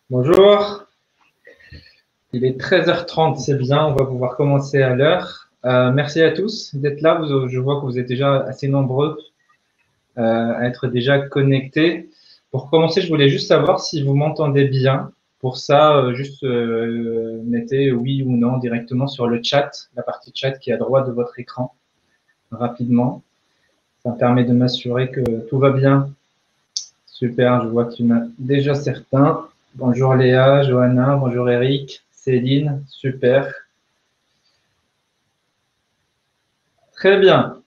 Bonjour, il est 13h30, c'est bien, on va pouvoir commencer à l'heure. Merci à tous d'être là, je vois que vous êtes déjà assez nombreux à être déjà connectés. Pour commencer, je voulais juste savoir si vous m'entendez bien. Pour ça, juste mettez oui ou non directement sur le chat, la partie chat qui est à droite de votre écran, rapidement. Ça me permet de m'assurer que tout va bien. Super, je vois qu'il y en a déjà certains. Bonjour Léa, Johanna, bonjour Eric, Céline, super. Très bien.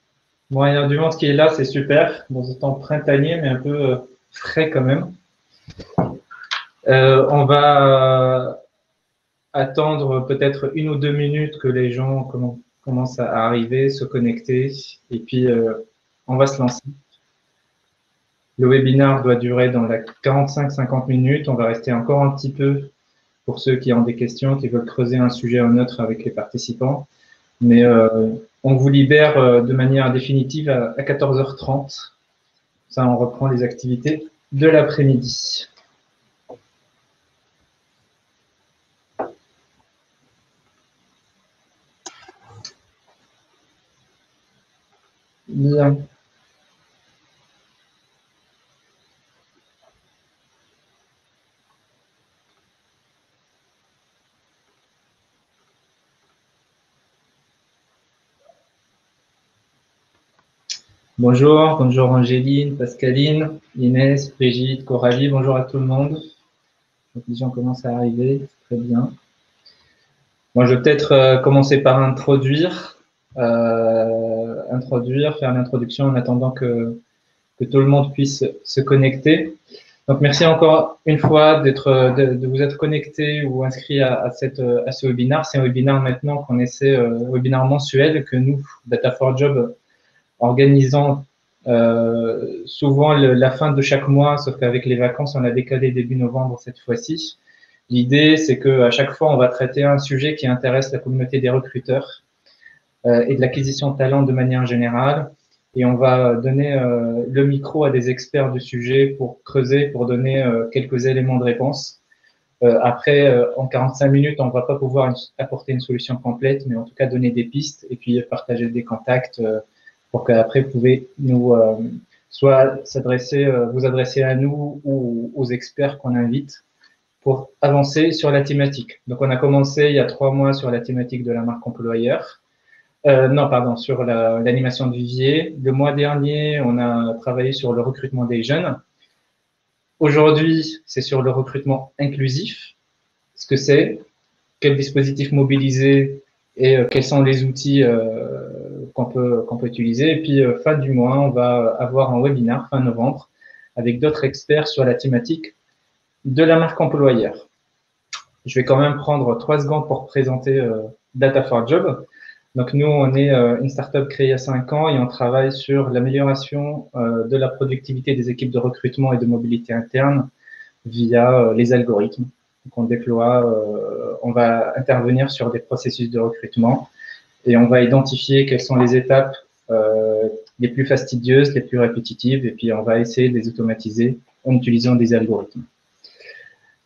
Bon, il y a du monde qui est là, c'est super. Bon, c'est temps printanier, mais un peu frais quand même. On va attendre peut-être 1 ou 2 minutes que les gens commencent à arriver, se connecter, et puis on va se lancer. Le webinaire doit durer dans la 45-50 minutes. On va rester encore un petit peu pour ceux qui ont des questions, qui veulent creuser un sujet ou un autre avec les participants. Mais on vous libère de manière définitive à 14h30. Ça, on reprend les activités de l'après-midi. Bien. Bonjour, bonjour Angéline, Pascaline, Inès, Brigitte, Coralie, bonjour à tout le monde. Donc, les gens commencent à arriver, très bien. Moi, je vais peut-être commencer par introduire, faire l'introduction en attendant que tout le monde puisse se connecter. Donc, merci encore une fois de vous être connecté ou inscrit à ce webinaire. C'est un webinaire maintenant qu'on essaie, webinaire mensuel que nous, Data4Job, organisons souvent la fin de chaque mois, sauf qu'avec les vacances, on a décalé début novembre cette fois-ci. L'idée, c'est qu'à chaque fois, on va traiter un sujet qui intéresse la communauté des recruteurs et de l'acquisition de talents de manière générale. Et on va donner le micro à des experts du sujet pour creuser, pour donner quelques éléments de réponse. Après, en 45 minutes, on ne va pas pouvoir apporter une solution complète, mais en tout cas donner des pistes et puis partager des contacts pour qu'après, vous pouvez nous soit vous adresser à nous ou aux experts qu'on invite pour avancer sur la thématique. Donc, on a commencé il y a 3 mois sur la thématique de la marque employeur. Non, pardon, sur l'animation de vivier. Le mois dernier, on a travaillé sur le recrutement des jeunes. Aujourd'hui, c'est sur le recrutement inclusif. Ce que c'est, quel dispositif mobiliser et quels sont les outils qu'on peut utiliser. Et puis, fin du mois, on va avoir un webinaire, fin novembre, avec d'autres experts sur la thématique de la marque employeur. Je vais quand même prendre 3 secondes pour présenter Data4Job. Donc, nous, on est une startup créée il y a 5 ans et on travaille sur l'amélioration de la productivité des équipes de recrutement et de mobilité interne via les algorithmes. Donc, on va intervenir sur des processus de recrutement et on va identifier quelles sont les étapes les plus fastidieuses, les plus répétitives, et puis on va essayer de les automatiser en utilisant des algorithmes.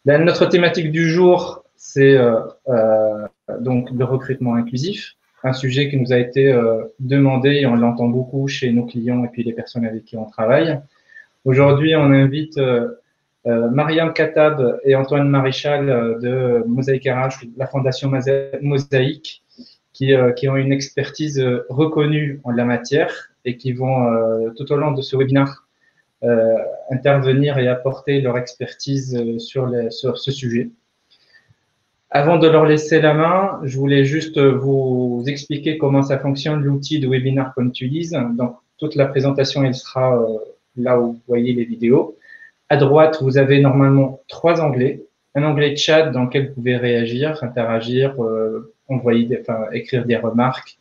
Notre thématique du jour, c'est donc le recrutement inclusif, un sujet qui nous a été demandé et on l'entend beaucoup chez nos clients et puis les personnes avec qui on travaille. Aujourd'hui, on invite Mariam Katab et Antoine Maréchal de Mosaïque RH, la fondation Mosaïque, qui ont une expertise reconnue en la matière et qui vont tout au long de ce webinaire intervenir et apporter leur expertise sur ce sujet. Avant de leur laisser la main, je voulais juste vous expliquer comment ça fonctionne, l'outil de webinaire qu'on utilise. Donc, toute la présentation, elle sera là où vous voyez les vidéos. À droite, vous avez normalement 3 onglets. Un onglet chat dans lequel vous pouvez réagir, interagir, écrire des remarques,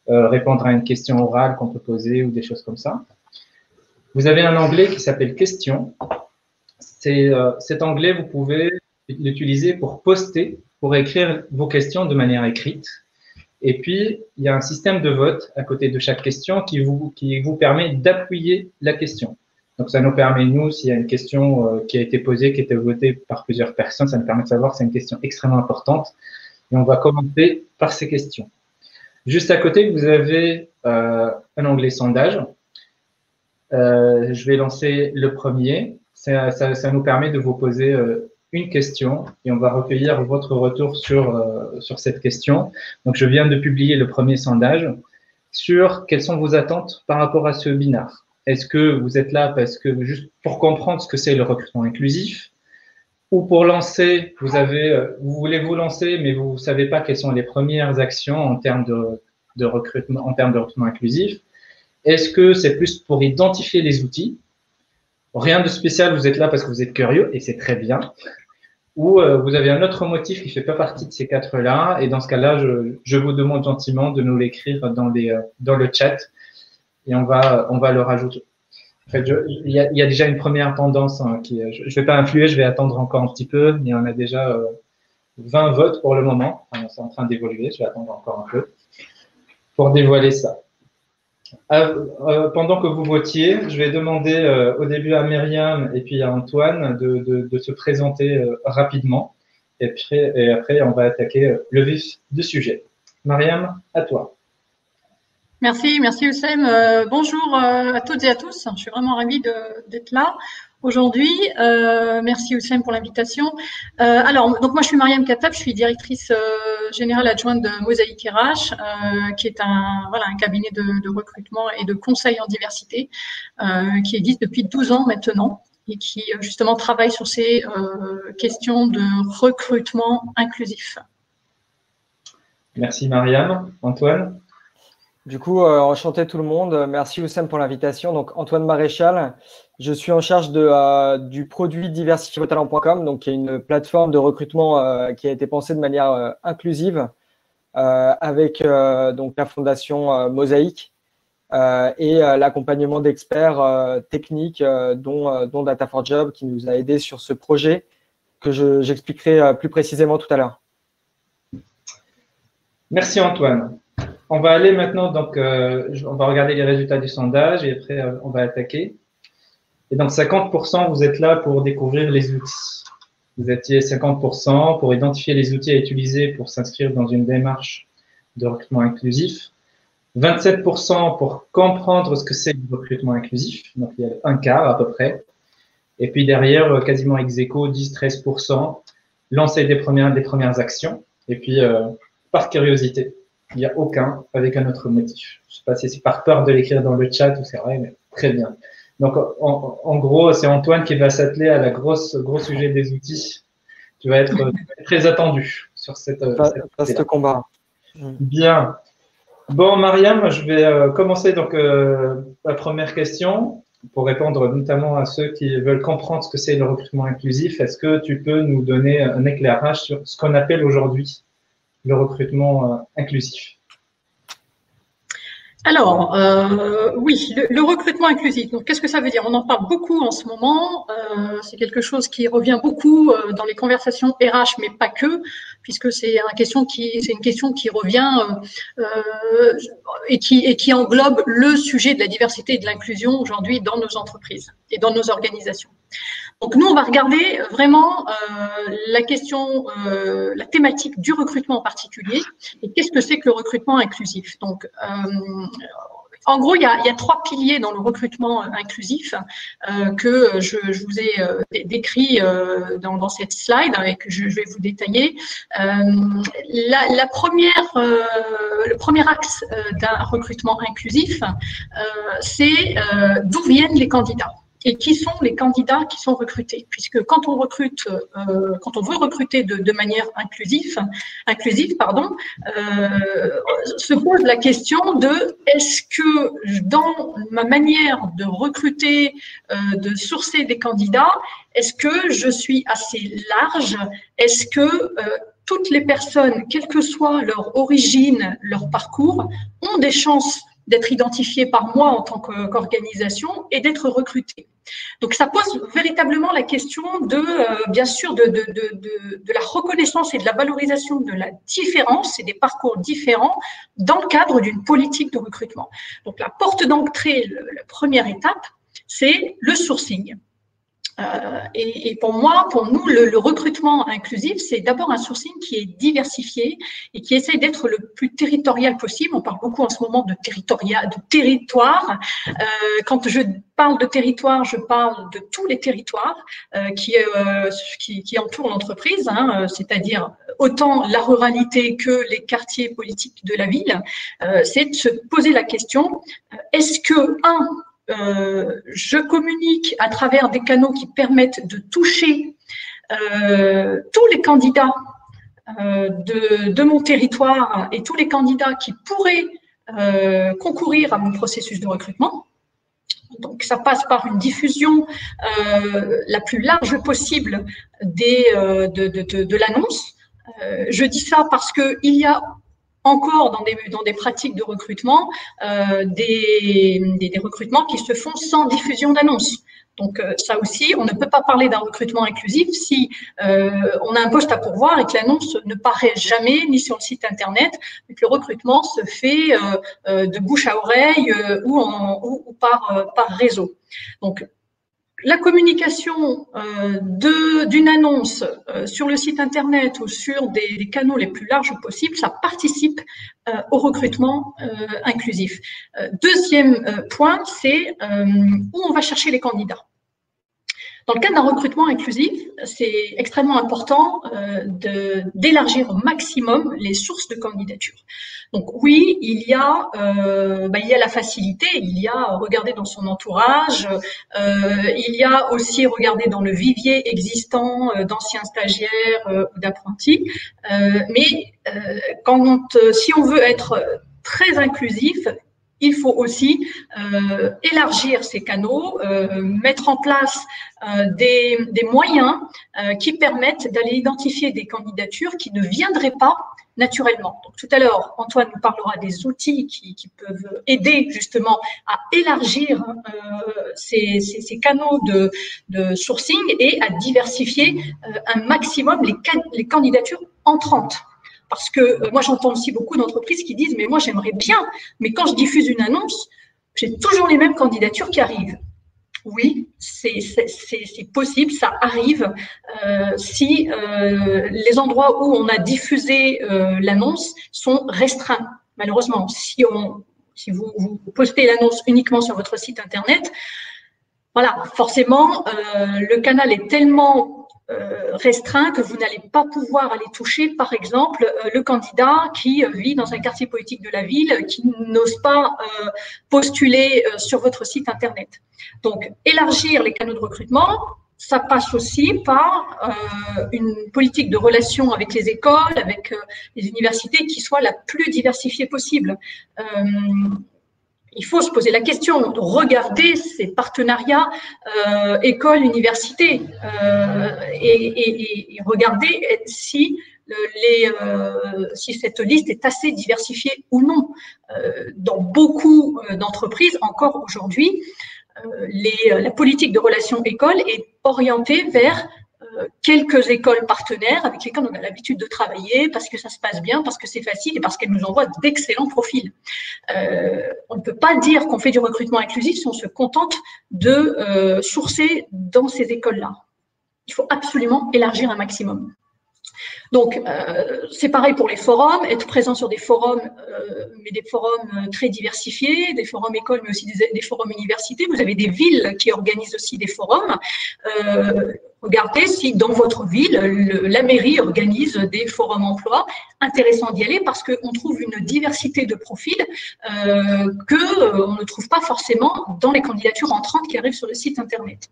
répondre à une question orale qu'on peut poser ou des choses comme ça. Vous avez un onglet qui s'appelle questions. Cet onglet, vous pouvez l'utiliser pour poster, pour écrire vos questions de manière écrite. Et puis, il y a un système de vote à côté de chaque question qui vous permet d'appuyer la question. Donc, ça nous permet, nous, s'il y a une question qui a été posée, qui a été votée par plusieurs personnes, ça nous permet de savoir que c'est une question extrêmement importante. Et on va commencer par ces questions. Juste à côté, vous avez un onglet sondage. Je vais lancer le premier. Ça nous permet de vous poser une question et on va recueillir votre retour sur cette question. Donc, je viens de publier le premier sondage sur quelles sont vos attentes par rapport à ce webinaire. Est-ce que vous êtes là parce que juste pour comprendre ce que c'est le recrutement inclusif ou pour lancer, vous voulez vous lancer, mais vous ne savez pas quelles sont les premières actions en termes de recrutement inclusif? Est-ce que c'est plus pour identifier les outils? Rien de spécial, vous êtes là parce que vous êtes curieux et c'est très bien. Ou vous avez un autre motif qui ne fait pas partie de ces quatre-là. Et dans ce cas-là, je vous demande gentiment de nous l'écrire dans le chat et on va le rajouter. En fait, il y a déjà une première tendance je ne vais pas influer, je vais attendre encore un petit peu, mais on a déjà 20 votes pour le moment. Enfin, c'est en train d'évoluer, je vais attendre encore un peu pour dévoiler ça. Pendant que vous votiez, je vais demander au début à Myriam et puis à Antoine de se présenter rapidement. Et après, on va attaquer le vif du sujet. Myriam, à toi. Merci Oussem. Bonjour à toutes et à tous. Je suis vraiment ravie d'être là aujourd'hui. Merci Oussem pour l'invitation. Donc moi je suis Myriam Kattab, je suis directrice générale adjointe de Mosaïque RH, qui est un cabinet de recrutement et de conseil en diversité qui existe depuis 12 ans maintenant et qui justement travaille sur ces questions de recrutement inclusif. Merci Myriam. Antoine? Du coup, enchanté tout le monde. Merci Oussem pour l'invitation. Donc Antoine Maréchal, je suis en charge du produit diversifievostalents.com, donc qui est une plateforme de recrutement qui a été pensée de manière inclusive avec donc la fondation Mosaïque et l'accompagnement d'experts techniques dont Data4Job qui nous a aidés sur ce projet que j'expliquerai plus précisément tout à l'heure. Merci Antoine. On va aller maintenant, donc, on va regarder les résultats du sondage et après, on va attaquer. Et donc, 50%, vous êtes là pour découvrir les outils. Vous étiez 50% pour identifier les outils à utiliser pour s'inscrire dans une démarche de recrutement inclusif. 27% pour comprendre ce que c'est le recrutement inclusif. Donc, il y a un quart à peu près. Et puis derrière, quasiment ex aequo, 10-13%, lancer des premières actions. Et puis, par curiosité. Il n'y a aucun avec un autre motif. Je ne sais pas si c'est par peur de l'écrire dans le chat ou c'est vrai, mais très bien. Donc, en gros, c'est Antoine qui va s'atteler à gros sujet des outils. Tu vas être très attendu sur cette combat. Bien. Bon, Myriam, je vais commencer donc la première question pour répondre notamment à ceux qui veulent comprendre ce que c'est le recrutement inclusif. Est-ce que tu peux nous donner un éclairage sur ce qu'on appelle aujourd'hui le recrutement inclusif? Alors, oui, le recrutement inclusif. Donc, qu'est-ce que ça veut dire? On en parle beaucoup en ce moment. C'est quelque chose qui revient beaucoup dans les conversations RH, mais pas que, puisque c'est une question qui revient et qui englobe le sujet de la diversité et de l'inclusion aujourd'hui dans nos entreprises et dans nos organisations. Donc, nous, on va regarder vraiment la question, la thématique du recrutement en particulier et qu'est-ce que c'est que le recrutement inclusif. Donc, en gros, il y a trois piliers dans le recrutement inclusif que je vous ai décrit dans cette slide et que je vais vous détailler. Le premier axe d'un recrutement inclusif, c'est d'où viennent les candidats. Et qui sont les candidats qui sont recrutés, puisque quand on recrute, quand on veut recruter de manière inclusive, se pose la question de est-ce que dans ma manière de recruter, de sourcer des candidats, est-ce que je suis assez large? Est-ce que toutes les personnes, quelle que soit leur origine, leur parcours, ont des chances d'être identifiées par moi en tant qu'organisation et d'être recrutées. Donc, ça pose véritablement la question bien sûr, de la reconnaissance et de la valorisation de la différence et des parcours différents dans le cadre d'une politique de recrutement. Donc, la porte d'entrée, la première étape, c'est le sourcing. Et pour moi, pour nous, le recrutement inclusif, c'est d'abord un sourcing qui est diversifié et qui essaie d'être le plus territorial possible. On parle beaucoup en ce moment de territoire. Quand je parle de territoire, je parle de tous les territoires qui entourent l'entreprise, hein, c'est-à-dire autant la ruralité que les quartiers politiques de la ville. C'est de se poser la question, est-ce que, je communique à travers des canaux qui permettent de toucher tous les candidats de mon territoire et tous les candidats qui pourraient concourir à mon processus de recrutement. Donc, ça passe par une diffusion la plus large possible de l'annonce. Je dis ça parce qu'il y a encore dans des pratiques de recrutement, des recrutements qui se font sans diffusion d'annonces. Donc ça aussi, on ne peut pas parler d'un recrutement inclusif si on a un poste à pourvoir et que l'annonce ne paraît jamais ni sur le site internet, mais que le recrutement se fait de bouche à oreille ou par réseau. Donc la communication d'une annonce sur le site internet ou sur des canaux les plus larges possibles, ça participe au recrutement inclusif. Deuxième point, c'est où on va chercher les candidats. Dans le cadre d'un recrutement inclusif, c'est extrêmement important d'élargir au maximum les sources de candidature. Donc oui, il y a la facilité, il y a regarder dans son entourage, il y a aussi regarder dans le vivier existant d'anciens stagiaires ou d'apprentis. Mais si on veut être très inclusif, il faut aussi élargir ces canaux, mettre en place des moyens qui permettent d'aller identifier des candidatures qui ne viendraient pas naturellement. Donc, tout à l'heure, Antoine nous parlera des outils qui peuvent aider justement à élargir ces canaux de sourcing et à diversifier un maximum les candidatures entrantes. Parce que moi, j'entends aussi beaucoup d'entreprises qui disent « mais moi, j'aimerais bien, mais quand je diffuse une annonce, j'ai toujours les mêmes candidatures qui arrivent ». Oui, c'est possible, ça arrive si les endroits où on a diffusé l'annonce sont restreints. Malheureusement, si vous postez l'annonce uniquement sur votre site internet, voilà, forcément, le canal est tellement restreint que vous n'allez pas pouvoir aller toucher, par exemple, le candidat qui vit dans un quartier politique de la ville, qui n'ose pas postuler sur votre site internet. Donc, élargir les canaux de recrutement, ça passe aussi par une politique de relations avec les écoles, avec les universités qui soit la plus diversifiée possible. Il faut se poser la question, de regarder ces partenariats école-université et regarder si cette liste est assez diversifiée ou non. Dans beaucoup d'entreprises, encore aujourd'hui, la politique de relations école est orientée vers quelques écoles partenaires avec lesquelles on a l'habitude de travailler parce que ça se passe bien, parce que c'est facile et parce qu'elles nous envoient d'excellents profils. On ne peut pas dire qu'on fait du recrutement inclusif si on se contente de sourcer dans ces écoles-là. Il faut absolument élargir un maximum. Donc, c'est pareil pour les forums, être présent sur des forums, mais des forums très diversifiés, des forums écoles, mais aussi des forums universités. Vous avez des villes qui organisent aussi des forums. Regardez si dans votre ville, la mairie organise des forums emploi. Intéressant d'y aller parce qu'on trouve une diversité de profils qu'on ne trouve pas forcément dans les candidatures entrantes qui arrivent sur le site internet.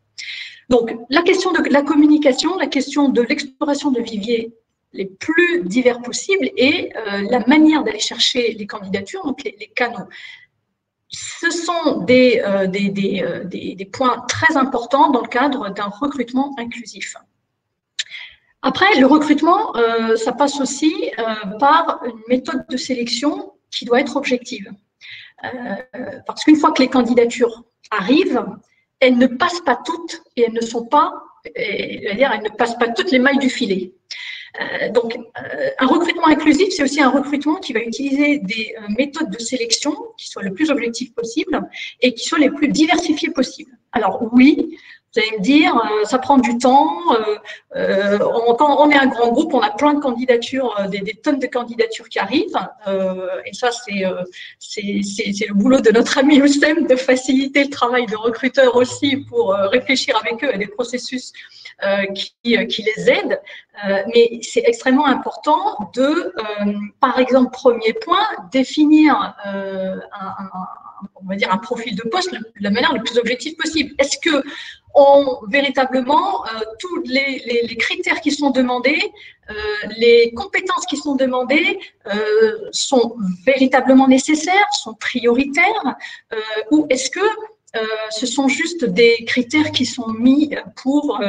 Donc, la question de la communication, la question de l'exploration de viviers les plus divers possibles et la manière d'aller chercher les candidatures, donc les canaux. Ce sont des points très importants dans le cadre d'un recrutement inclusif. Après, le recrutement, ça passe aussi par une méthode de sélection qui doit être objective. Parce qu'une fois que les candidatures arrivent, elles ne passent pas toutes et elles ne passent pas toutes les mailles du filet. Donc, un recrutement inclusif, c'est aussi un recrutement qui va utiliser des méthodes de sélection qui soient le plus objectives possible et qui soient les plus diversifiées possibles. Alors oui, vous allez me dire, ça prend du temps. Quand on est un grand groupe, on a plein de candidatures, des tonnes de candidatures qui arrivent. Et ça, c'est le boulot de notre ami Oussem de faciliter le travail de recruteurs aussi pour réfléchir avec eux à des processus qui les aident. Mais c'est extrêmement important de, par exemple, premier point, définir on va dire un profil de poste de la manière la plus objective possible. Est-ce que véritablement tous les critères qui sont demandés, les compétences qui sont demandées sont véritablement nécessaires, sont prioritaires, ou est-ce que ce sont juste des critères qui sont mis pour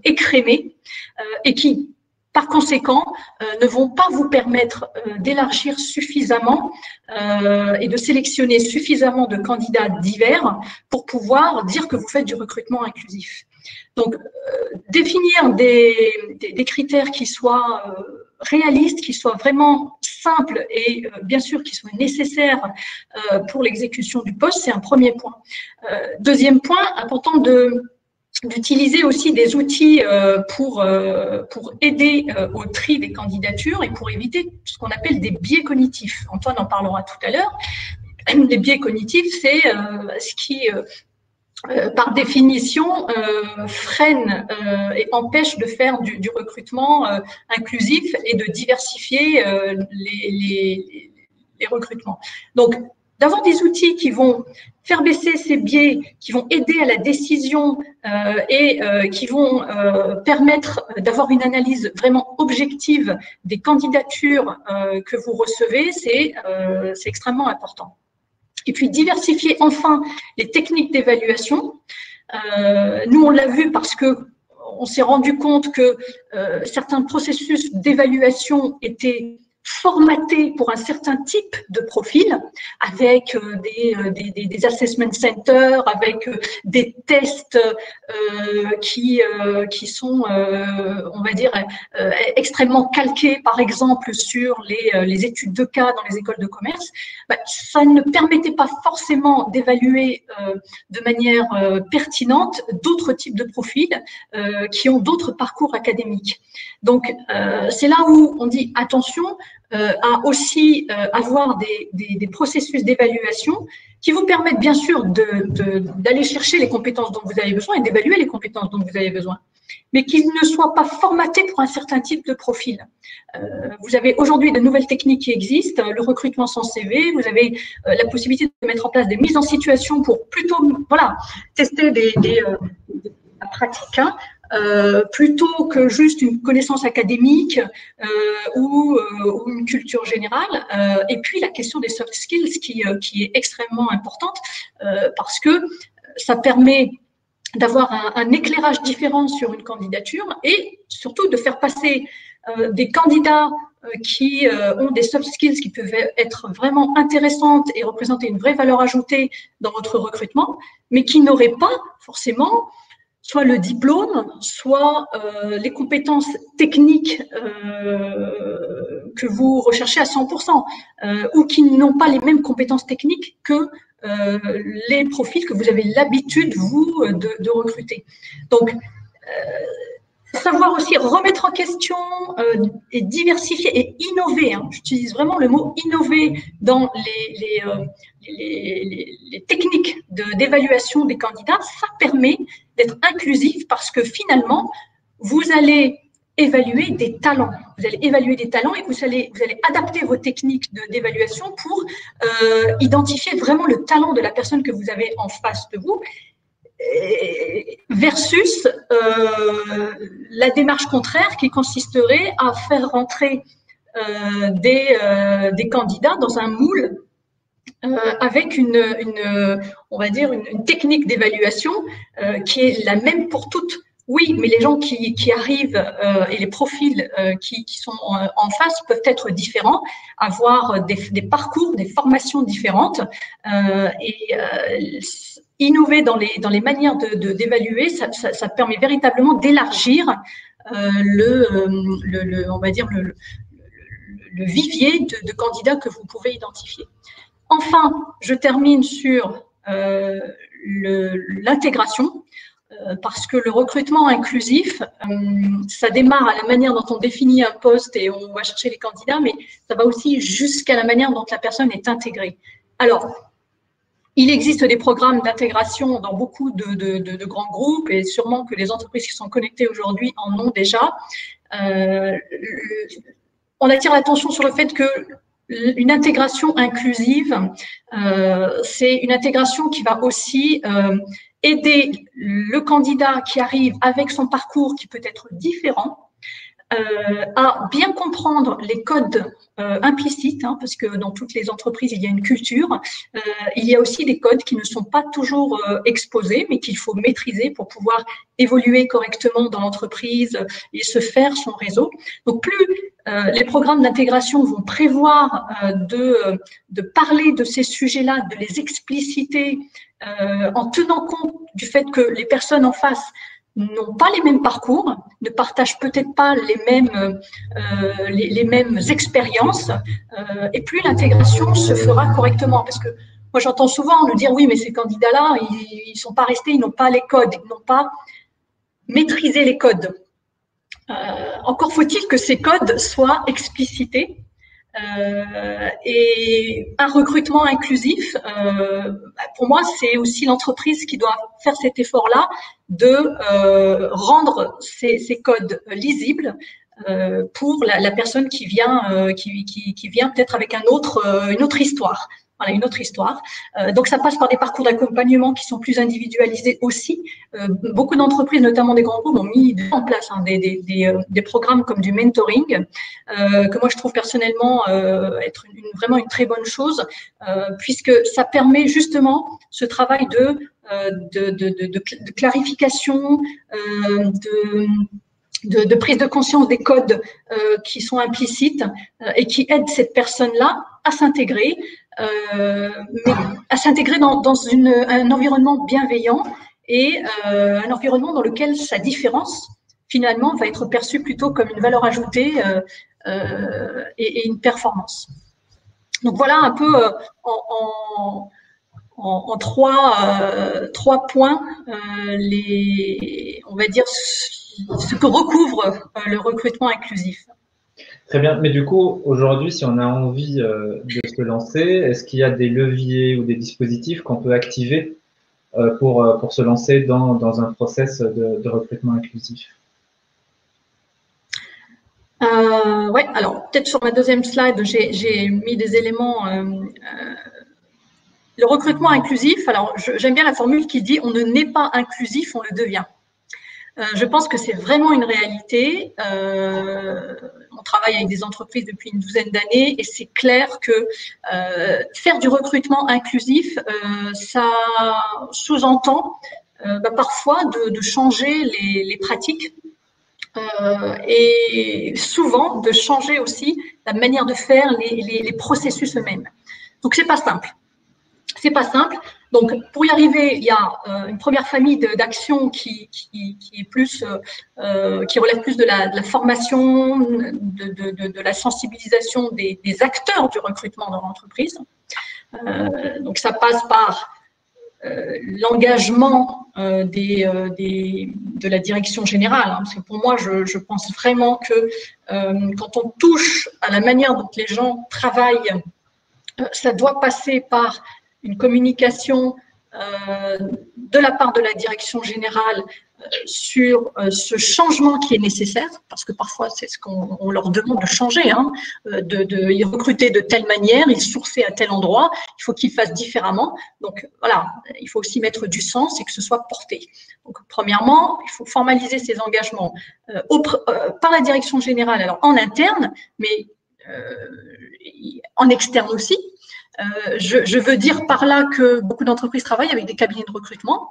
écrémer et qui, par conséquent, ne vont pas vous permettre d'élargir suffisamment et de sélectionner suffisamment de candidats divers pour pouvoir dire que vous faites du recrutement inclusif. Donc, définir des critères qui soient réalistes, qui soient vraiment simples et bien sûr qui soient nécessaires pour l'exécution du poste, c'est un premier point. Deuxième point, important d'utiliser aussi des outils pour aider au tri des candidatures et pour éviter ce qu'on appelle des biais cognitifs. Antoine en parlera tout à l'heure. Les biais cognitifs, c'est ce qui, par définition, freine et empêche de faire du recrutement inclusif et de diversifier les recrutements. Donc, d'avoir des outils qui vont faire baisser ces biais, qui vont aider à la décision et qui vont permettre d'avoir une analyse vraiment objective des candidatures que vous recevez, c'est extrêmement important. Et puis, diversifier enfin les techniques d'évaluation. Nous, on l'a vu parce que on s'est rendu compte que certains processus d'évaluation étaient formaté pour un certain type de profil, avec des assessment centers, avec des tests qui sont, on va dire, extrêmement calqués, par exemple, sur les études de cas dans les écoles de commerce. Ça ne permettait pas forcément d'évaluer de manière pertinente d'autres types de profils qui ont d'autres parcours académiques. Donc, c'est là où on dit attention à aussi avoir des processus d'évaluation qui vous permettent bien sûr d'aller chercher les compétences dont vous avez besoin et d'évaluer les compétences dont vous avez besoin, mais qu'ils ne soient pas formatés pour un certain type de profil. Vous avez aujourd'hui de nouvelles techniques qui existent, le recrutement sans CV, vous avez la possibilité de mettre en place des mises en situation pour plutôt tester la pratique, plutôt que juste une connaissance académique ou une culture générale. Et puis la question des soft skills qui est extrêmement importante parce que ça permet d'avoir un éclairage différent sur une candidature et surtout de faire passer des candidats qui ont des soft skills qui peuvent être vraiment intéressantes et représenter une vraie valeur ajoutée dans votre recrutement, mais qui n'auraient pas forcément soit le diplôme, soit les compétences techniques que vous recherchez à 100%, ou qui n'ont pas les mêmes compétences techniques que les profils que vous avez l'habitude, vous, de recruter. Donc, savoir aussi remettre en question et diversifier et innover. J'utilise vraiment le mot innover dans les techniques d'évaluation des candidats. Ça permet d'être inclusif parce que finalement, vous allez évaluer des talents. Vous allez évaluer des talents et vous allez adapter vos techniques d'évaluation pour identifier vraiment le talent de la personne que vous avez en face de vous versus la démarche contraire qui consisterait à faire rentrer des candidats dans un moule avec on va dire une technique d'évaluation qui est la même pour toutes. Oui, mais les gens qui arrivent et les profils qui sont en face peuvent être différents, avoir des parcours, des formations différentes innover dans les manières d'évaluer, ça permet véritablement d'élargir on va dire le vivier de candidats que vous pouvez identifier. Enfin, je termine sur l'intégration, parce que le recrutement inclusif, ça démarre à la manière dont on définit un poste et on va chercher les candidats, mais ça va aussi jusqu'à la manière dont la personne est intégrée. Alors, il existe des programmes d'intégration dans beaucoup de grands groupes et sûrement que les entreprises qui sont connectées aujourd'hui en ont déjà. On attire l'attention sur le fait que une intégration inclusive, c'est une intégration qui va aussi aider le candidat qui arrive avec son parcours qui peut être différent à bien comprendre les codes implicites, hein, parce que dans toutes les entreprises, il y a une culture. Il y a aussi des codes qui ne sont pas toujours exposés, mais qu'il faut maîtriser pour pouvoir évoluer correctement dans l'entreprise et se faire son réseau. Donc, plus les programmes d'intégration vont prévoir de parler de ces sujets-là, de les expliciter en tenant compte du fait que les personnes en face n'ont pas les mêmes parcours, ne partagent peut-être pas les mêmes expériences, et plus l'intégration se fera correctement. Parce que moi, j'entends souvent nous dire, oui, mais ces candidats-là, ils ne sont pas restés, ils n'ont pas les codes, ils n'ont pas maîtrisé les codes. Encore faut-il que ces codes soient explicités. Et un recrutement inclusif, pour moi, c'est aussi l'entreprise qui doit faire cet effort-là de rendre ces codes lisibles pour la personne qui vient peut-être avec une autre histoire. Voilà, une autre histoire. Donc, ça passe par des parcours d'accompagnement qui sont plus individualisés aussi. Beaucoup d'entreprises, notamment des grands groupes, ont mis en place des programmes comme du mentoring, que moi, je trouve personnellement être vraiment une très bonne chose, puisque ça permet justement ce travail de clarification, de prise de conscience des codes qui sont implicites et qui aident cette personne-là à s'intégrer, mais à s'intégrer dans un environnement bienveillant et un environnement dans lequel sa différence, finalement, va être perçue plutôt comme une valeur ajoutée et une performance. Donc voilà un peu en trois points on va dire, ce que recouvre le recrutement inclusif. Très bien. Mais du coup, aujourd'hui, si on a envie de se lancer, est-ce qu'il y a des leviers ou des dispositifs qu'on peut activer pour se lancer dans un process de recrutement inclusif? Oui, alors peut-être sur ma deuxième slide, j'ai mis des éléments. Le recrutement inclusif, alors j'aime bien la formule qui dit « on ne naît pas inclusif, on le devient ». Je pense que c'est vraiment une réalité. On travaille avec des entreprises depuis une douzaine d'années et c'est clair que faire du recrutement inclusif, ça sous-entend parfois de changer les pratiques et souvent de changer aussi la manière de faire les processus eux-mêmes. Donc, c'est pas simple. C'est pas simple. Donc, pour y arriver, il y a une première famille d'actions qui est plus, qui relève plus de la formation, de la sensibilisation des acteurs du recrutement dans l'entreprise. Donc, ça passe par l'engagement de la direction générale. Parce que pour moi, je pense vraiment que quand on touche à la manière dont les gens travaillent, ça doit passer par une communication de la part de la direction générale sur ce changement qui est nécessaire, parce que parfois c'est ce qu'on leur demande de changer, hein, de recruter de telle manière, ils sourcer à tel endroit, il faut qu'ils fassent différemment. Donc voilà, il faut aussi mettre du sens et que ce soit porté. Donc premièrement, il faut formaliser ces engagements par la direction générale, alors en interne, mais en externe aussi. Je veux dire par là que beaucoup d'entreprises travaillent avec des cabinets de recrutement.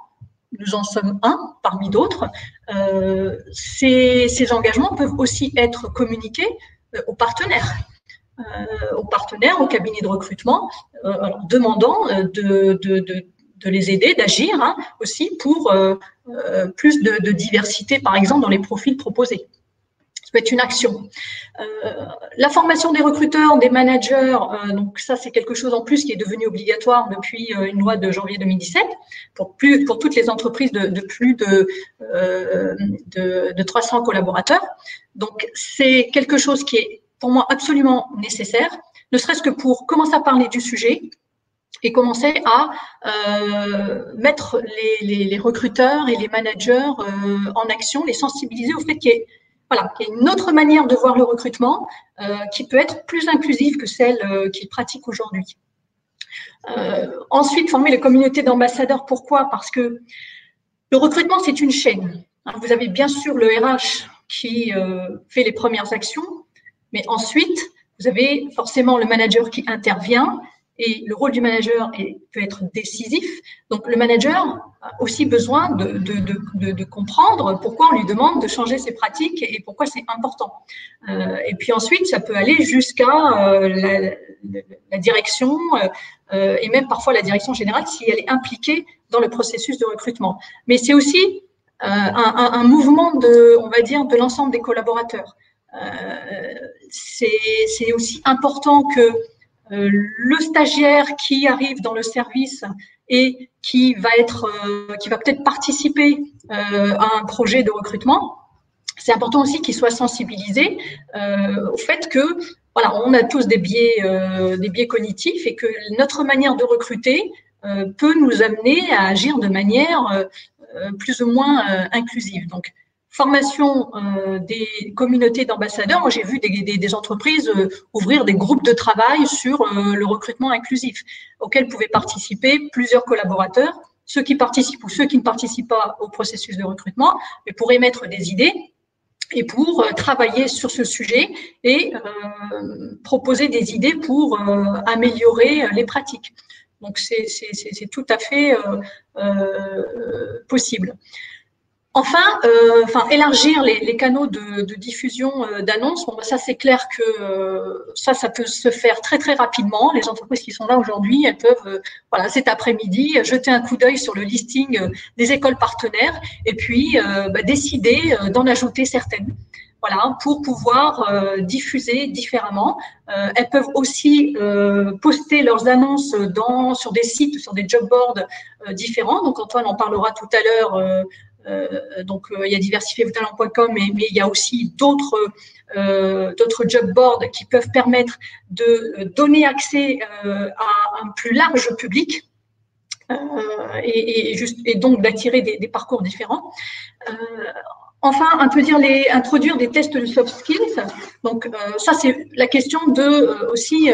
Nous en sommes un parmi d'autres. Ces engagements peuvent aussi être communiqués aux partenaires, aux cabinets de recrutement, demandant de les aider, d'agir aussi pour plus de diversité, par exemple, dans les profils proposés. Ça peut être une action. La formation des recruteurs, des managers, donc ça c'est quelque chose en plus qui est devenu obligatoire depuis une loi de janvier 2017 pour toutes les entreprises de plus de 300 collaborateurs. Donc c'est quelque chose qui est pour moi absolument nécessaire, ne serait-ce que pour commencer à parler du sujet et commencer à mettre les recruteurs et les managers en action, les sensibiliser au fait qu'il y ait une autre manière de voir le recrutement qui peut être plus inclusive que celle qu'ils pratiquent aujourd'hui. Ensuite, former les communautés d'ambassadeurs. Pourquoi? Parce que le recrutement, c'est une chaîne. Vous avez bien sûr le RH qui fait les premières actions, mais ensuite, vous avez forcément le manager qui intervient et le rôle du manager peut être décisif. Donc, le manager a aussi besoin de comprendre pourquoi on lui demande de changer ses pratiques et pourquoi c'est important. Et puis ensuite, ça peut aller jusqu'à la direction et même parfois la direction générale si elle est impliquée dans le processus de recrutement. Mais c'est aussi un mouvement on va dire, de l'ensemble des collaborateurs. C'est aussi important que le stagiaire qui arrive dans le service et qui va peut-être participer à un projet de recrutement, c'est important aussi qu'il soit sensibilisé au fait que on a tous des biais cognitifs et que notre manière de recruter peut nous amener à agir de manière plus ou moins inclusive. Donc, formation des communautés d'ambassadeurs. Moi, j'ai vu des entreprises ouvrir des groupes de travail sur le recrutement inclusif auxquels pouvaient participer plusieurs collaborateurs, ceux qui participent ou ceux qui ne participent pas au processus de recrutement, mais pour émettre des idées et pour travailler sur ce sujet et proposer des idées pour améliorer les pratiques. Donc, c'est tout à fait possible. Enfin, élargir les canaux de diffusion d'annonces. Bon, ça, c'est clair que ça peut se faire très, très rapidement. Les entreprises qui sont là aujourd'hui, elles peuvent, cet après-midi, jeter un coup d'œil sur le listing des écoles partenaires et puis décider d'en ajouter certaines. Pour pouvoir diffuser différemment. Elles peuvent aussi poster leurs annonces sur des sites, sur des job boards différents. Donc, Antoine en parlera tout à l'heure. Il y a diversifiervostalents.com, mais il y a aussi d'autres job boards qui peuvent permettre de donner accès à un plus large public et donc d'attirer des parcours différents. Enfin, introduire des tests de soft skills. Donc, ça, c'est la question de aussi,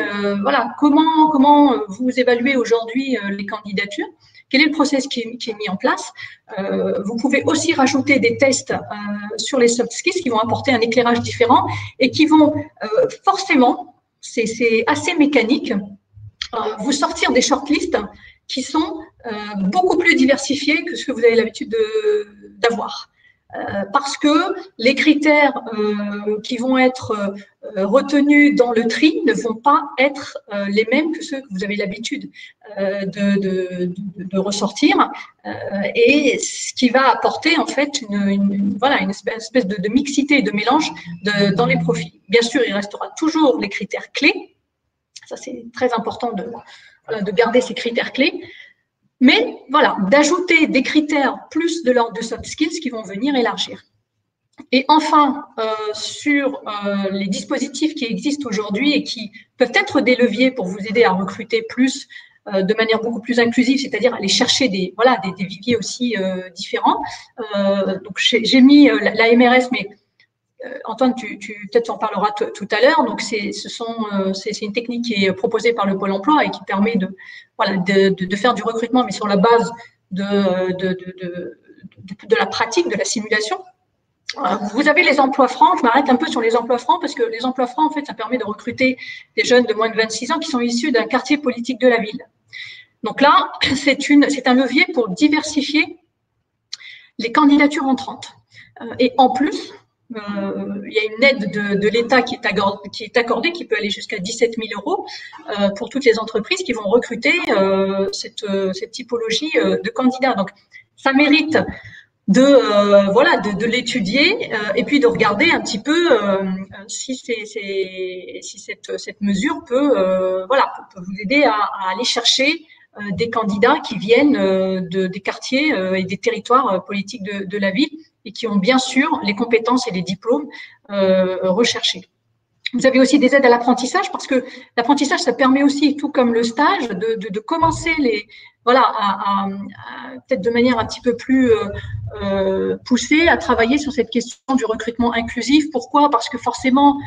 comment vous évaluez aujourd'hui les candidatures. Quel est le process qui est mis en place? Vous pouvez aussi rajouter des tests sur les soft skills qui vont apporter un éclairage différent et qui vont forcément, c'est assez mécanique, vous sortir des shortlists qui sont beaucoup plus diversifiés que ce que vous avez l'habitude d'avoir. Parce que les critères qui vont être retenus dans le tri ne vont pas être les mêmes que ceux que vous avez l'habitude de ressortir, et ce qui va apporter en fait une espèce de mixité et de mélange dans les profils. Bien sûr, il restera toujours les critères clés, ça c'est très important de garder ces critères clés. Mais d'ajouter des critères plus de l'ordre de soft skills qui vont venir élargir. Et enfin, sur les dispositifs qui existent aujourd'hui et qui peuvent être des leviers pour vous aider à recruter plus de manière beaucoup plus inclusive, c'est-à-dire aller chercher des viviers aussi différents. Donc, j'ai mis la MRS, mais Antoine, tu peut-être en parleras tout à l'heure. Donc, c'est une technique qui est proposée par le Pôle emploi et qui permet de faire du recrutement, mais sur la base de la pratique, de la simulation. Vous avez les emplois francs. Je m'arrête un peu sur les emplois francs parce que les emplois francs, en fait, ça permet de recruter des jeunes de moins de 26 ans qui sont issus d'un quartier politique de la ville. Donc là, c'est un levier pour diversifier les candidatures entrantes. Et en plus, il y a une aide de l'État qui est accordée, qui peut aller jusqu'à 17 000 € pour toutes les entreprises qui vont recruter cette typologie de candidats. Donc, ça mérite de l'étudier et puis de regarder un petit peu si cette mesure peut vous aider à aller chercher des candidats qui viennent des quartiers et des territoires politiques de la ville et qui ont bien sûr les compétences et les diplômes recherchés. Vous avez aussi des aides à l'apprentissage parce que l'apprentissage, ça permet aussi, tout comme le stage, de commencer peut-être de manière un petit peu plus poussée à travailler sur cette question du recrutement inclusif. Pourquoi? Parce que forcément,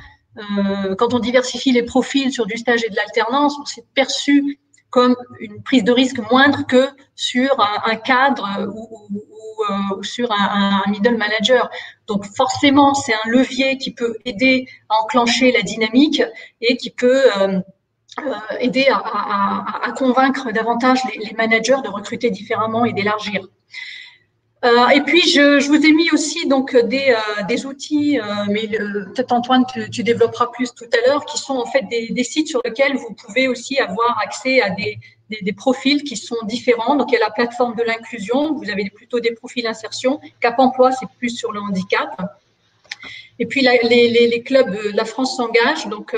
quand on diversifie les profils sur du stage et de l'alternance, on s'est perçu comme une prise de risque moindre que sur un cadre ou sur un middle manager. Donc forcément, c'est un levier qui peut aider à enclencher la dynamique et qui peut aider à convaincre davantage les managers de recruter différemment et d'élargir. Et puis, je vous ai mis aussi donc des outils, mais peut-être Antoine, tu développeras plus tout à l'heure, qui sont en fait des sites sur lesquels vous pouvez aussi avoir accès à des profils qui sont différents. Donc, il y a la plateforme de l'inclusion, vous avez plutôt des profils insertion. Cap Emploi, c'est plus sur le handicap. Et puis, les clubs de La France s'engage. Donc,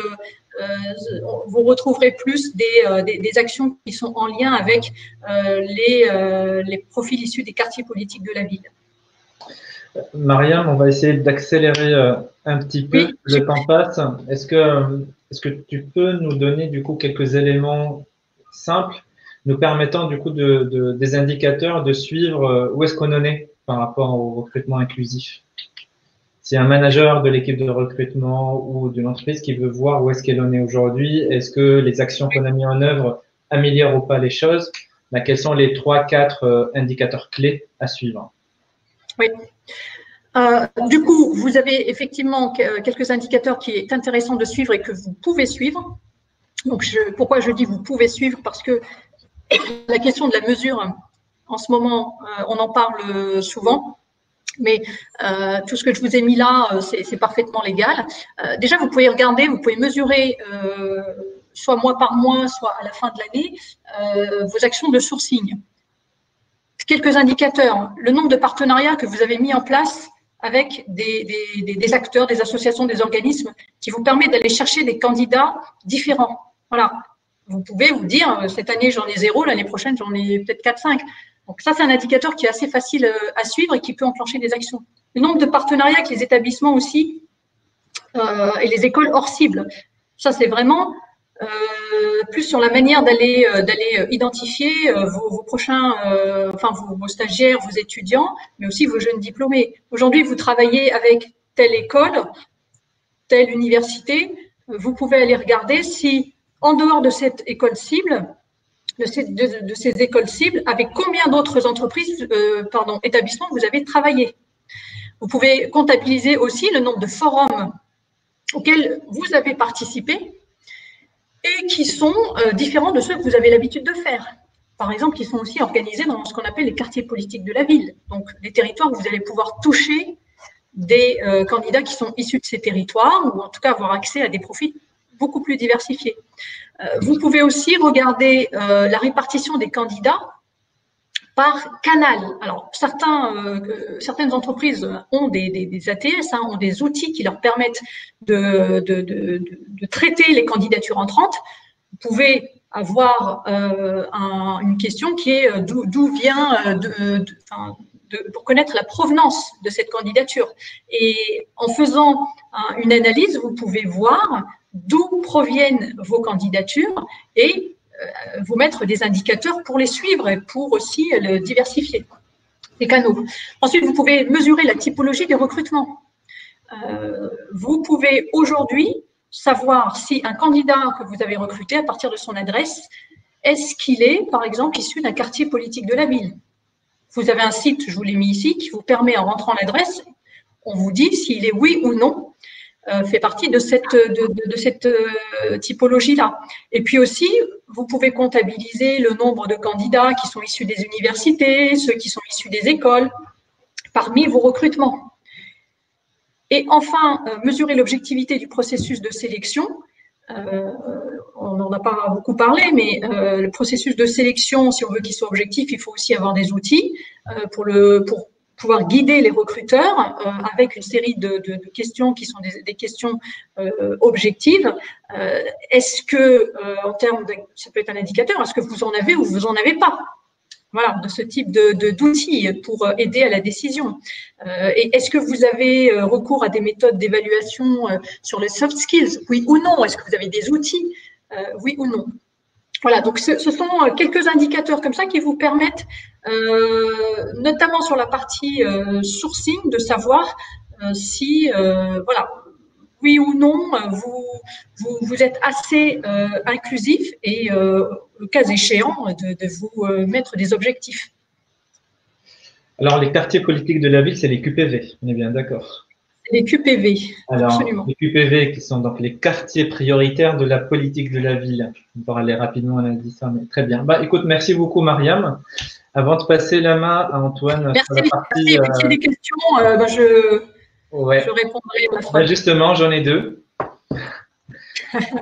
vous retrouverez plus des actions qui sont en lien avec les profils issus des quartiers politiques de la ville. Mariam, on va essayer d'accélérer un petit peu. Oui, le temps passe. Est-ce que tu peux nous donner du coup quelques éléments simples nous permettant du coup des indicateurs de suivre où est-ce qu'on en est par rapport au recrutement inclusif? Si un manager de l'équipe de recrutement ou d'une entreprise qui veut voir où est-ce qu'elle en est aujourd'hui, est-ce que les actions qu'on a mis en œuvre améliorent ou pas les choses, quels sont les 3-4 indicateurs clés à suivre? Oui. Du coup, vous avez effectivement quelques indicateurs qui est intéressant de suivre et que vous pouvez suivre. Donc, pourquoi je dis vous pouvez suivre? Parce que la question de la mesure, en ce moment, on en parle souvent. Mais tout ce que je vous ai mis là, c'est parfaitement légal. Déjà, vous pouvez regarder, vous pouvez mesurer, soit mois par mois, soit à la fin de l'année, vos actions de sourcing. Quelques indicateurs. Le nombre de partenariats que vous avez mis en place avec des acteurs, des associations, des organismes qui vous permettent d'aller chercher des candidats différents. Voilà. Vous pouvez vous dire, cette année, j'en ai 0, l'année prochaine, j'en ai peut-être 4-5. Donc ça, c'est un indicateur qui est assez facile à suivre et qui peut enclencher des actions. Le nombre de partenariats avec les établissements aussi et les écoles hors cible. Ça, c'est vraiment plus sur la manière d'aller identifier vos prochains, vos stagiaires, vos étudiants, mais aussi vos jeunes diplômés. Aujourd'hui, vous travaillez avec telle école, telle université. Vous pouvez aller regarder si, en dehors de cette école cible, de ces écoles cibles, avec combien d'autres entreprises, établissements vous avez travaillé. Vous pouvez comptabiliser aussi le nombre de forums auxquels vous avez participé et qui sont différents de ceux que vous avez l'habitude de faire. Par exemple, qui sont aussi organisés dans ce qu'on appelle les quartiers politiques de la ville. Donc, des territoires où vous allez pouvoir toucher des candidats qui sont issus de ces territoires ou en tout cas avoir accès à des profils beaucoup plus diversifiés. Vous pouvez aussi regarder la répartition des candidats par canal. Alors, certaines entreprises ont des ATS, ont des outils qui leur permettent de traiter les candidatures entrantes. Vous pouvez avoir une question qui est d'où vient, pour connaître la provenance de cette candidature. Et en faisant une analyse, vous pouvez voir d'où proviennent vos candidatures et vous mettre des indicateurs pour les suivre et pour aussi le diversifier, les canaux. Ensuite, vous pouvez mesurer la typologie des recrutements. Vous pouvez aujourd'hui savoir si un candidat que vous avez recruté à partir de son adresse, est-ce qu'il est, par exemple, issu d'un quartier politique de la ville? Vous avez un site, je vous l'ai mis ici, qui vous permet, en rentrant l'adresse, on vous dit s'il est oui ou non, fait partie de cette typologie-là. Et puis aussi, vous pouvez comptabiliser le nombre de candidats qui sont issus des universités, ceux qui sont issus des écoles, parmi vos recrutements. Et enfin, mesurer l'objectivité du processus de sélection. On n'en a pas beaucoup parlé, mais le processus de sélection, si on veut qu'il soit objectif, il faut aussi avoir des outils pour pouvoir guider les recruteurs avec une série de questions qui sont des questions objectives. Est-ce que, en termes ça peut être un indicateur, est-ce que vous en avez ou vous en avez pas? Voilà, de ce type d'outils pour aider à la décision. Et est-ce que vous avez recours à des méthodes d'évaluation sur les soft skills? Oui ou non? Est-ce que vous avez des outils? Oui ou non? Voilà, donc ce sont quelques indicateurs comme ça qui vous permettent, notamment sur la partie sourcing, de savoir si, voilà, oui ou non, vous êtes assez inclusif et, le cas échéant, de vous mettre des objectifs. Alors, les quartiers politiques de la ville, c'est les QPV, on est bien d'accord. Les QPV, alors, absolument. Les QPV qui sont donc les quartiers prioritaires de la politique de la ville. On va aller rapidement, on a dit ça, mais très bien. Bah, écoute, merci beaucoup, Mariam. Avant de passer la main à Antoine merci, sur la partie… Merci. S'il y a des questions, je répondrai à la fois. Justement, j'en ai deux.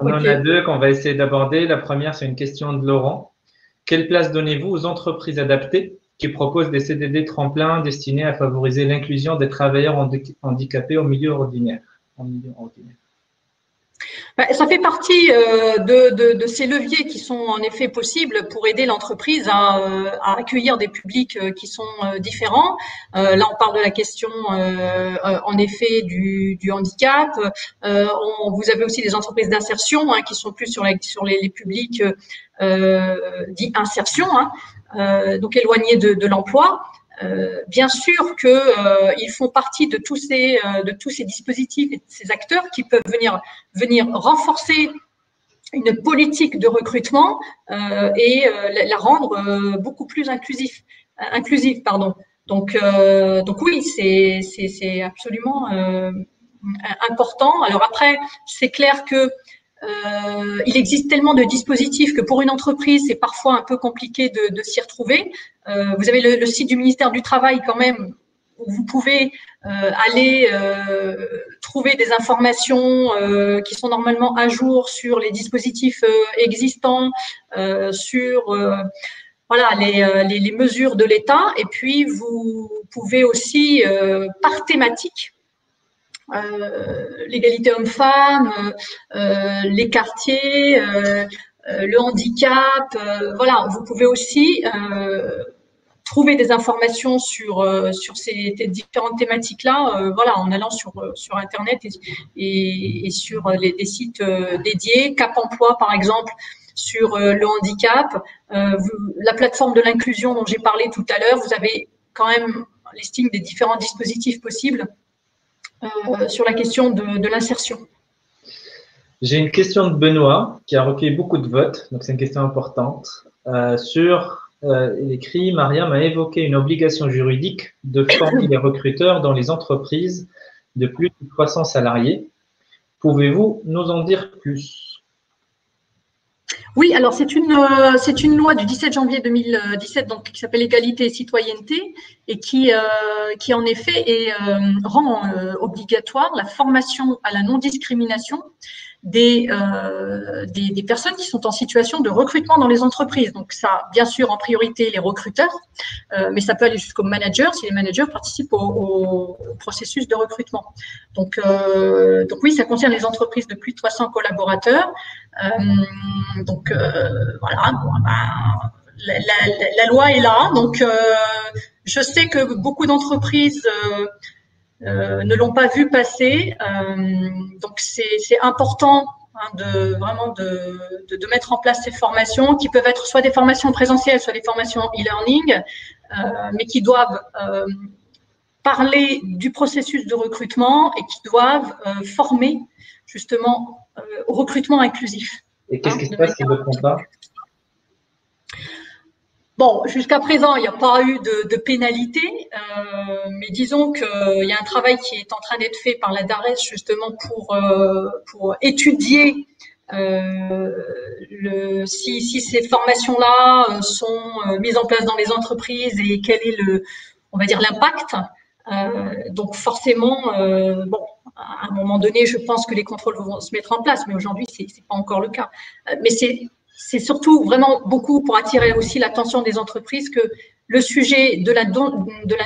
On en a deux qu'on va essayer d'aborder. La première, c'est une question de Laurent. Quelle place donnez-vous aux entreprises adaptées qui proposent des CDD tremplins destinés à favoriser l'inclusion des travailleurs handicapés au milieu ordinaire? Ça fait partie de ces leviers qui sont en effet possibles pour aider l'entreprise à accueillir des publics qui sont différents. Là, on parle de la question en effet du handicap. Vous avez aussi des entreprises d'insertion qui sont plus sur les publics dits insertion, donc éloignés de l'emploi. Bien sûr qu'ils font partie de tous ces dispositifs et de ces acteurs qui peuvent venir renforcer une politique de recrutement et la rendre beaucoup plus inclusive. Donc oui, c'est absolument important. Alors après, c'est clair que il existe tellement de dispositifs que pour une entreprise, c'est parfois un peu compliqué de s'y retrouver. Vous avez le site du ministère du Travail quand même, où vous pouvez aller trouver des informations qui sont normalement à jour sur les dispositifs existants, sur voilà, les mesures de l'État. Et puis, vous pouvez aussi, par thématique, l'égalité homme-femme, les quartiers, le handicap, voilà, vous pouvez aussi trouver des informations sur ces différentes thématiques-là, voilà, en allant sur Internet et sur des sites dédiés, Cap Emploi par exemple, sur le handicap, la plateforme de l'inclusion dont j'ai parlé tout à l'heure, vous avez quand même un listing des différents dispositifs possibles sur la question de l'insertion. J'ai une question de Benoît qui a recueilli beaucoup de votes, donc c'est une question importante. Il écrit, Mariam a évoqué une obligation juridique de former les recruteurs dans les entreprises de plus de 300 salariés. Pouvez-vous nous en dire plus? Oui, alors c'est une loi du 17 janvier 2017 donc, qui s'appelle Égalité et citoyenneté et qui en effet rend obligatoire la formation à la non-discrimination des personnes qui sont en situation de recrutement dans les entreprises. Donc ça, bien sûr, en priorité les recruteurs, mais ça peut aller jusqu'aux managers si les managers participent au processus de recrutement. Donc oui, ça concerne les entreprises de plus de 300 collaborateurs. Voilà, la loi est là. Donc je sais que beaucoup d'entreprises ne l'ont pas vu passer. Donc c'est important de mettre en place ces formations qui peuvent être soit des formations présentielles, soit des formations e-learning, mais qui doivent parler du processus de recrutement et qui doivent former justement au recrutement inclusif. Et qu'est-ce qui se passe si vous ne le font pas? Bon, jusqu'à présent, il n'y a pas eu de pénalité, mais disons qu'il y a un travail qui est en train d'être fait par la DARES justement pour étudier si ces formations-là sont mises en place dans les entreprises et quel est on va dire l'impact. Donc forcément, bon, à un moment donné, je pense que les contrôles vont se mettre en place, mais aujourd'hui, c'est pas encore le cas. Mais c'est surtout vraiment beaucoup pour attirer aussi l'attention des entreprises que le sujet de la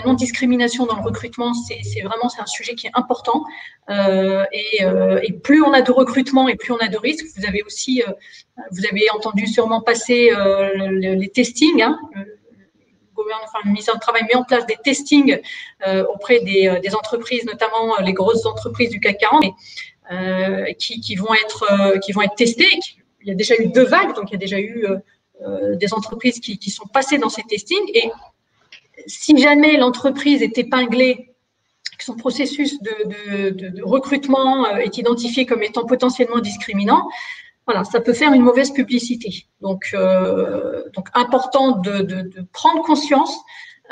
non-discrimination dans le recrutement, c'est un sujet qui est important. Et plus on a de recrutement et plus on a de risques. Vous avez aussi, vous avez entendu sûrement passer les testings. Hein, le ministère du Travail met en place des testings auprès des entreprises, notamment les grosses entreprises du CAC 40, qui vont être testées. Il y a déjà eu 2 vagues, donc il y a déjà eu des entreprises qui sont passées dans ces testings. Et si jamais l'entreprise est épinglée, que son processus de recrutement est identifié comme étant potentiellement discriminant, voilà, ça peut faire une mauvaise publicité. Donc important de prendre conscience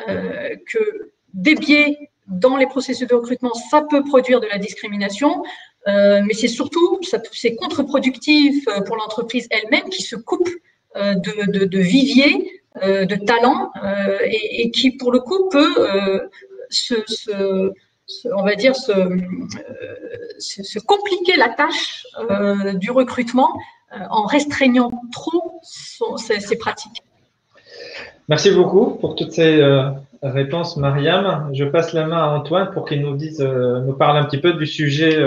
que des biais dans les processus de recrutement, ça peut produire de la discrimination, mais c'est surtout, c'est contre-productif pour l'entreprise elle-même qui se coupe de viviers de talents et qui, pour le coup, peut on va dire se compliquer la tâche du recrutement en restreignant trop ces pratiques. Merci beaucoup pour toutes ces réponses, Mariam. Je passe la main à Antoine pour qu'il nous parle un petit peu du sujet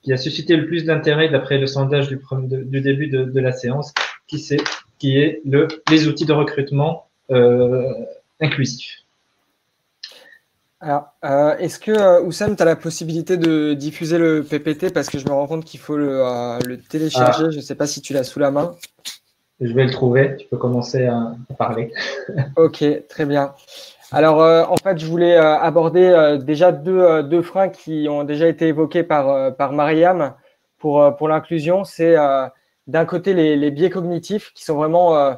qui a suscité le plus d'intérêt d'après le sondage du début de la séance, qui est les outils de recrutement inclusif. Alors, est-ce que, Oussam, tu as la possibilité de diffuser le PPT parce que je me rends compte qu'il faut le télécharger. Je ne sais pas si tu l'as sous la main. Je vais le trouver. Tu peux commencer à parler. Ok, très bien. Alors, en fait, je voulais aborder déjà deux freins qui ont déjà été évoqués par Mariam pour l'inclusion. C'est d'un côté les biais cognitifs qui sont vraiment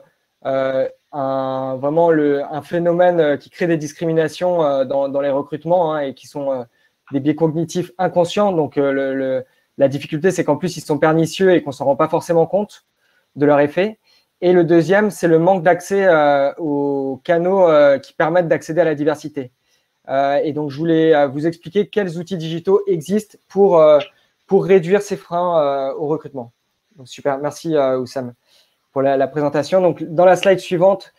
un phénomène qui crée des discriminations dans les recrutements et qui sont des biais cognitifs inconscients. Donc, la difficulté, c'est qu'en plus, ils sont pernicieux et qu'on ne s'en rend pas forcément compte de leur effet. Et le deuxième, c'est le manque d'accès aux canaux qui permettent d'accéder à la diversité. Et donc, je voulais vous expliquer quels outils digitaux existent pour réduire ces freins au recrutement. Donc, super, merci Oussam pour la présentation. Donc, dans la slide suivante,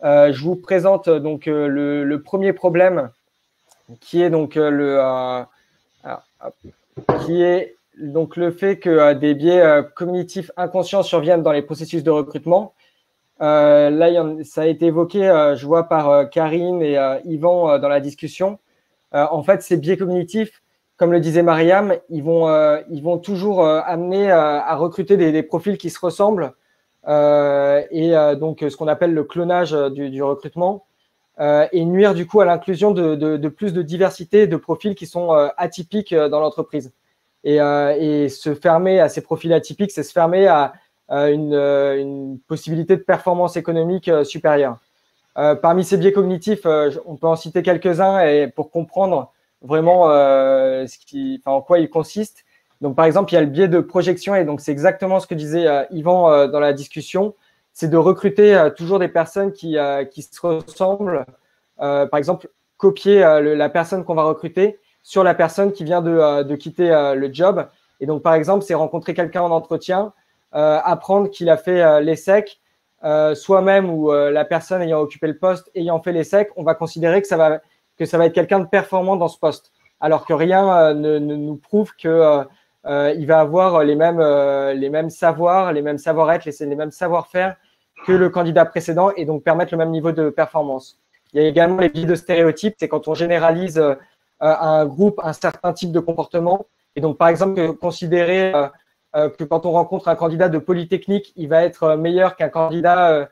je vous présente donc le premier problème qui est donc le fait que des biais cognitifs inconscients surviennent dans les processus de recrutement. Là, ça a été évoqué, je vois, par Karine et Yvan dans la discussion. En fait, ces biais cognitifs, comme le disait Mariam, ils vont toujours amener à recruter des profils qui se ressemblent donc ce qu'on appelle le clonage du recrutement et nuire du coup à l'inclusion de plus de diversité de profils qui sont atypiques dans l'entreprise. Et se fermer à ces profils atypiques, c'est se fermer à une possibilité de performance économique supérieure. Parmi ces biais cognitifs, on peut en citer quelques-uns et pour comprendre vraiment en quoi ils consistent. Donc, par exemple, il y a le biais de projection et donc c'est exactement ce que disait Yvan dans la discussion, c'est de recruter toujours des personnes qui se ressemblent. Par exemple, copier la personne qu'on va recruter sur la personne qui vient de quitter le job. Et donc, par exemple, c'est rencontrer quelqu'un en entretien, apprendre qu'il a fait l'ESSEC, soi-même ou la personne ayant occupé le poste ayant fait l'ESSEC, on va considérer que ça va être quelqu'un de performant dans ce poste, alors que rien ne nous prouve que il va avoir les mêmes savoirs, les mêmes savoir-être, les mêmes savoir-faire que le candidat précédent et donc permettre le même niveau de performance. Il y a également les biais de stéréotypes, c'est quand on généralise à un groupe un certain type de comportement. Et donc, par exemple, considérer que quand on rencontre un candidat de Polytechnique, il va être meilleur qu'un candidat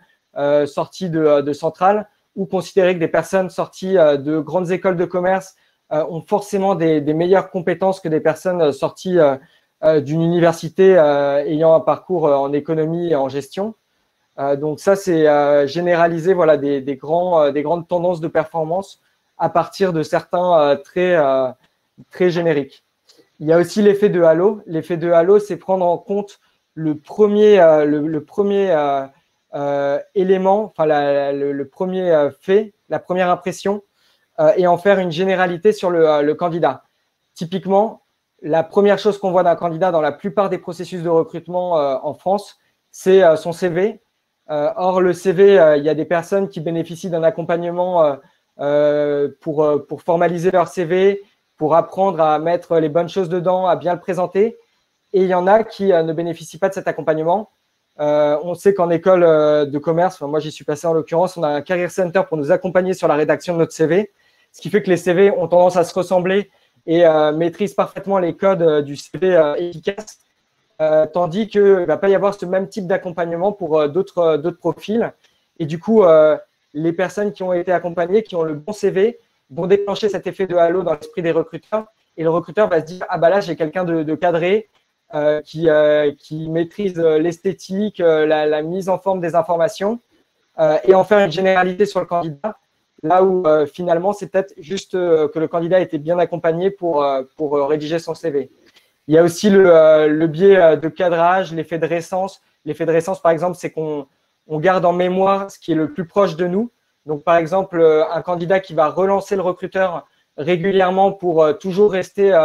sorti de Centrale, ou considérer que des personnes sorties de grandes écoles de commerce ont forcément des meilleures compétences que des personnes sorties d'une université ayant un parcours en économie et en gestion. Donc ça, c'est généraliser des grandes tendances de performance à partir de certains très génériques. Il y a aussi l'effet de halo. L'effet de halo, c'est prendre en compte le premier élément, le premier fait, la première impression, et en faire une généralité sur le candidat. Typiquement, la première chose qu'on voit d'un candidat dans la plupart des processus de recrutement en France, c'est son CV. Or, le CV, il y a des personnes qui bénéficient d'un accompagnement pour formaliser leur CV, pour apprendre à mettre les bonnes choses dedans, à bien le présenter. Et il y en a qui ne bénéficient pas de cet accompagnement. On sait qu'en école de commerce, moi j'y suis passé en l'occurrence, on a un Career Center pour nous accompagner sur la rédaction de notre CV, ce qui fait que les CV ont tendance à se ressembler et maîtrisent parfaitement les codes du CV efficace. Tandis qu'il ne va pas y avoir ce même type d'accompagnement pour d'autres profils. Et du coup, les personnes qui ont été accompagnées, qui ont le bon CV, vont déclencher cet effet de halo dans l'esprit des recruteurs. Et le recruteur va se dire, ah bah là, j'ai quelqu'un de cadré qui maîtrise l'esthétique, la mise en forme des informations et en faire une généralité sur le candidat. Là où finalement, c'est peut-être juste que le candidat était bien accompagné pour rédiger son CV. Il y a aussi le biais de cadrage, l'effet de récence. L'effet de récence, par exemple, c'est qu'on garde en mémoire ce qui est le plus proche de nous. Donc, par exemple, un candidat qui va relancer le recruteur régulièrement pour toujours rester,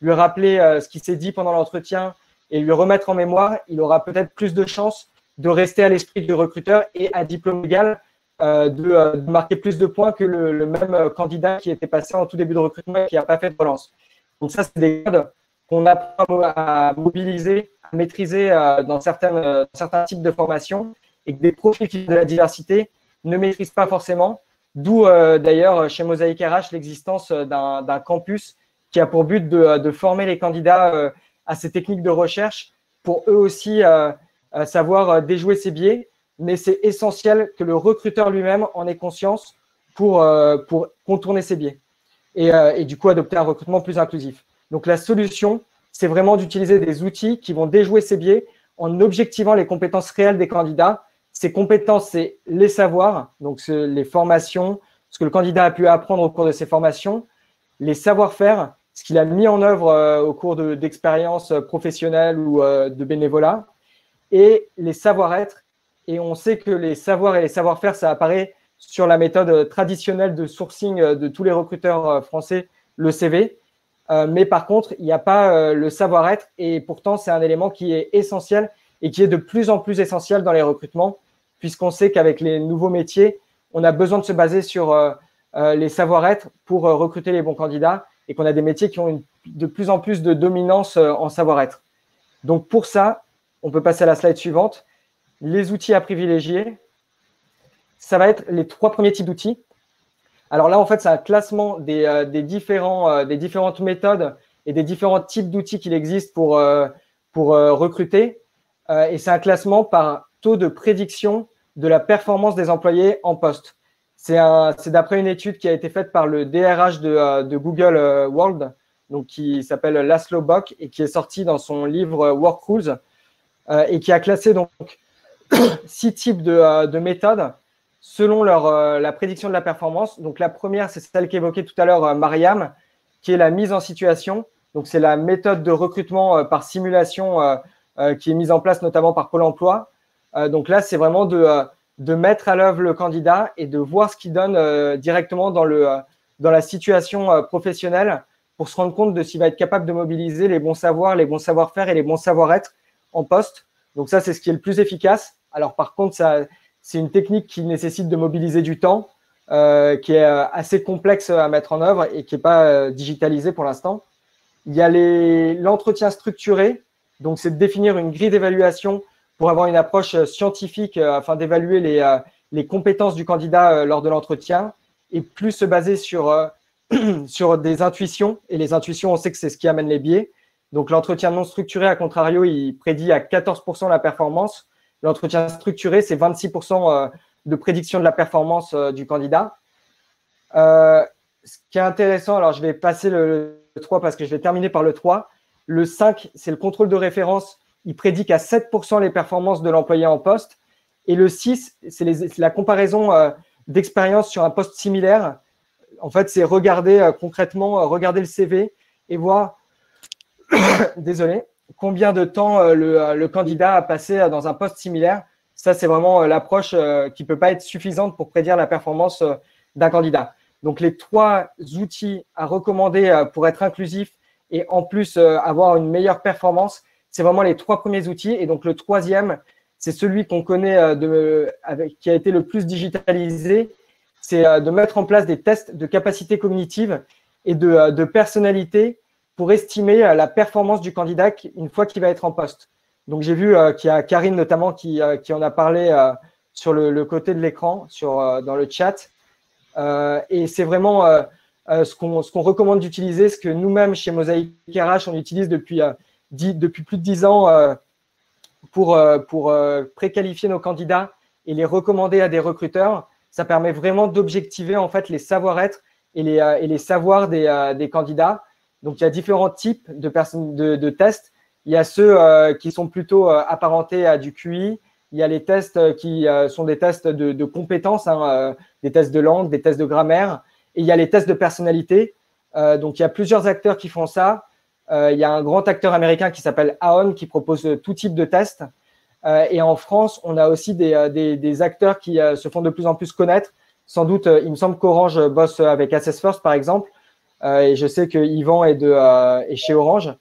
lui rappeler ce qui s'est dit pendant l'entretien et lui remettre en mémoire, il aura peut-être plus de chances de rester à l'esprit du recruteur et à diplôme égal de marquer plus de points que le même candidat qui était passé en tout début de recrutement et qui n'a pas fait de relance. Donc, ça, c'est des codes qu'on apprend à mobiliser, à maîtriser dans certains types de formations et que des profils qui font de la diversité ne maîtrisent pas forcément. D'où d'ailleurs chez Mosaïque RH l'existence d'un campus qui a pour but de former les candidats à ces techniques de recherche pour eux aussi savoir déjouer ces biais. Mais c'est essentiel que le recruteur lui-même en ait conscience pour contourner ces biais et du coup adopter un recrutement plus inclusif. Donc, la solution, c'est vraiment d'utiliser des outils qui vont déjouer ces biais en objectivant les compétences réelles des candidats. Ces compétences, c'est les savoirs, donc les formations, ce que le candidat a pu apprendre au cours de ses formations, les savoir-faire, ce qu'il a mis en œuvre au cours d'expériences professionnelles ou de bénévolat, et les savoir-être. Et on sait que les savoirs et les savoir-faire, ça apparaît sur la méthode traditionnelle de sourcing de tous les recruteurs français, le CV. Mais par contre, il n'y a pas le savoir-être et pourtant, c'est un élément qui est essentiel et qui est de plus en plus essentiel dans les recrutements puisqu'on sait qu'avec les nouveaux métiers, on a besoin de se baser sur les savoir-être pour recruter les bons candidats et qu'on a des métiers qui ont de plus en plus de dominance en savoir-être. Donc, pour ça, on peut passer à la slide suivante. Les outils à privilégier, ça va être les 3 premiers types d'outils. Alors là, en fait, c'est un classement des différentes méthodes et des différents types d'outils qu'il existe pour recruter. Et c'est un classement par taux de prédiction de la performance des employés en poste. C'est d'après une étude qui a été faite par le DRH de Google World, donc qui s'appelle Laszlo Bock et qui est sorti dans son livre Work Rules et qui a classé donc 6 types de méthodes selon la prédiction de la performance. Donc, la première, c'est celle qu'évoquait tout à l'heure Mariam, qui est la mise en situation. Donc, c'est la méthode de recrutement par simulation qui est mise en place notamment par Pôle emploi. Donc là, c'est vraiment de mettre à l'œuvre le candidat et de voir ce qu'il donne directement dans la situation professionnelle pour se rendre compte de s'il va être capable de mobiliser les bons savoirs, les bons savoir-faire et les bons savoir-être en poste. Donc ça, c'est ce qui est le plus efficace. Alors, par contre, c'est une technique qui nécessite de mobiliser du temps, qui est assez complexe à mettre en œuvre et qui n'est pas digitalisée pour l'instant. Il y a l'entretien structuré. Donc, c'est de définir une grille d'évaluation pour avoir une approche scientifique afin d'évaluer les compétences du candidat lors de l'entretien et plus se baser sur des intuitions. Et les intuitions, on sait que c'est ce qui amène les biais. Donc, l'entretien non structuré, à contrario, il prédit à 14% la performance. L'entretien structuré, c'est 26% de prédiction de la performance du candidat. Ce qui est intéressant, alors je vais passer le 3 parce que je vais terminer par le 3. Le 5, c'est le contrôle de référence. Il prédit qu'à 7% les performances de l'employé en poste. Et le 6, c'est la comparaison d'expérience sur un poste similaire. En fait, c'est regarder concrètement, regarder le CV et voir, désolé, combien de temps le candidat a passé dans un poste similaire. Ça, c'est vraiment l'approche qui ne peut pas être suffisante pour prédire la performance d'un candidat. Donc, les 3 outils à recommander pour être inclusif et en plus avoir une meilleure performance, c'est vraiment les 3 premiers outils. Et donc, le 3e, c'est celui qu'on connaît qui a été le plus digitalisé, c'est de mettre en place des tests de capacité cognitive et de personnalité pour estimer la performance du candidat une fois qu'il va être en poste. Donc, j'ai vu qu'il y a Karine notamment qui en a parlé sur le côté de l'écran, dans le chat. Et c'est vraiment ce qu'on recommande d'utiliser, ce que nous-mêmes, chez Mosaic RH, on utilise depuis plus de 10 ans pour préqualifier nos candidats et les recommander à des recruteurs. Ça permet vraiment d'objectiver en fait les savoir-être et les savoirs des candidats. Donc, il y a différents types de tests. Il y a ceux qui sont plutôt apparentés à du QI. Il y a les tests qui sont des tests de compétences, des tests de langue, des tests de grammaire. Et il y a les tests de personnalité. Donc, il y a plusieurs acteurs qui font ça. Il y a un grand acteur américain qui s'appelle Aon qui propose tout type de tests. Et en France, on a aussi des acteurs qui se font de plus en plus connaître. Sans doute, il me semble qu'Orange bosse avec Assess First, par exemple. Et je sais que Yvan est chez Orange.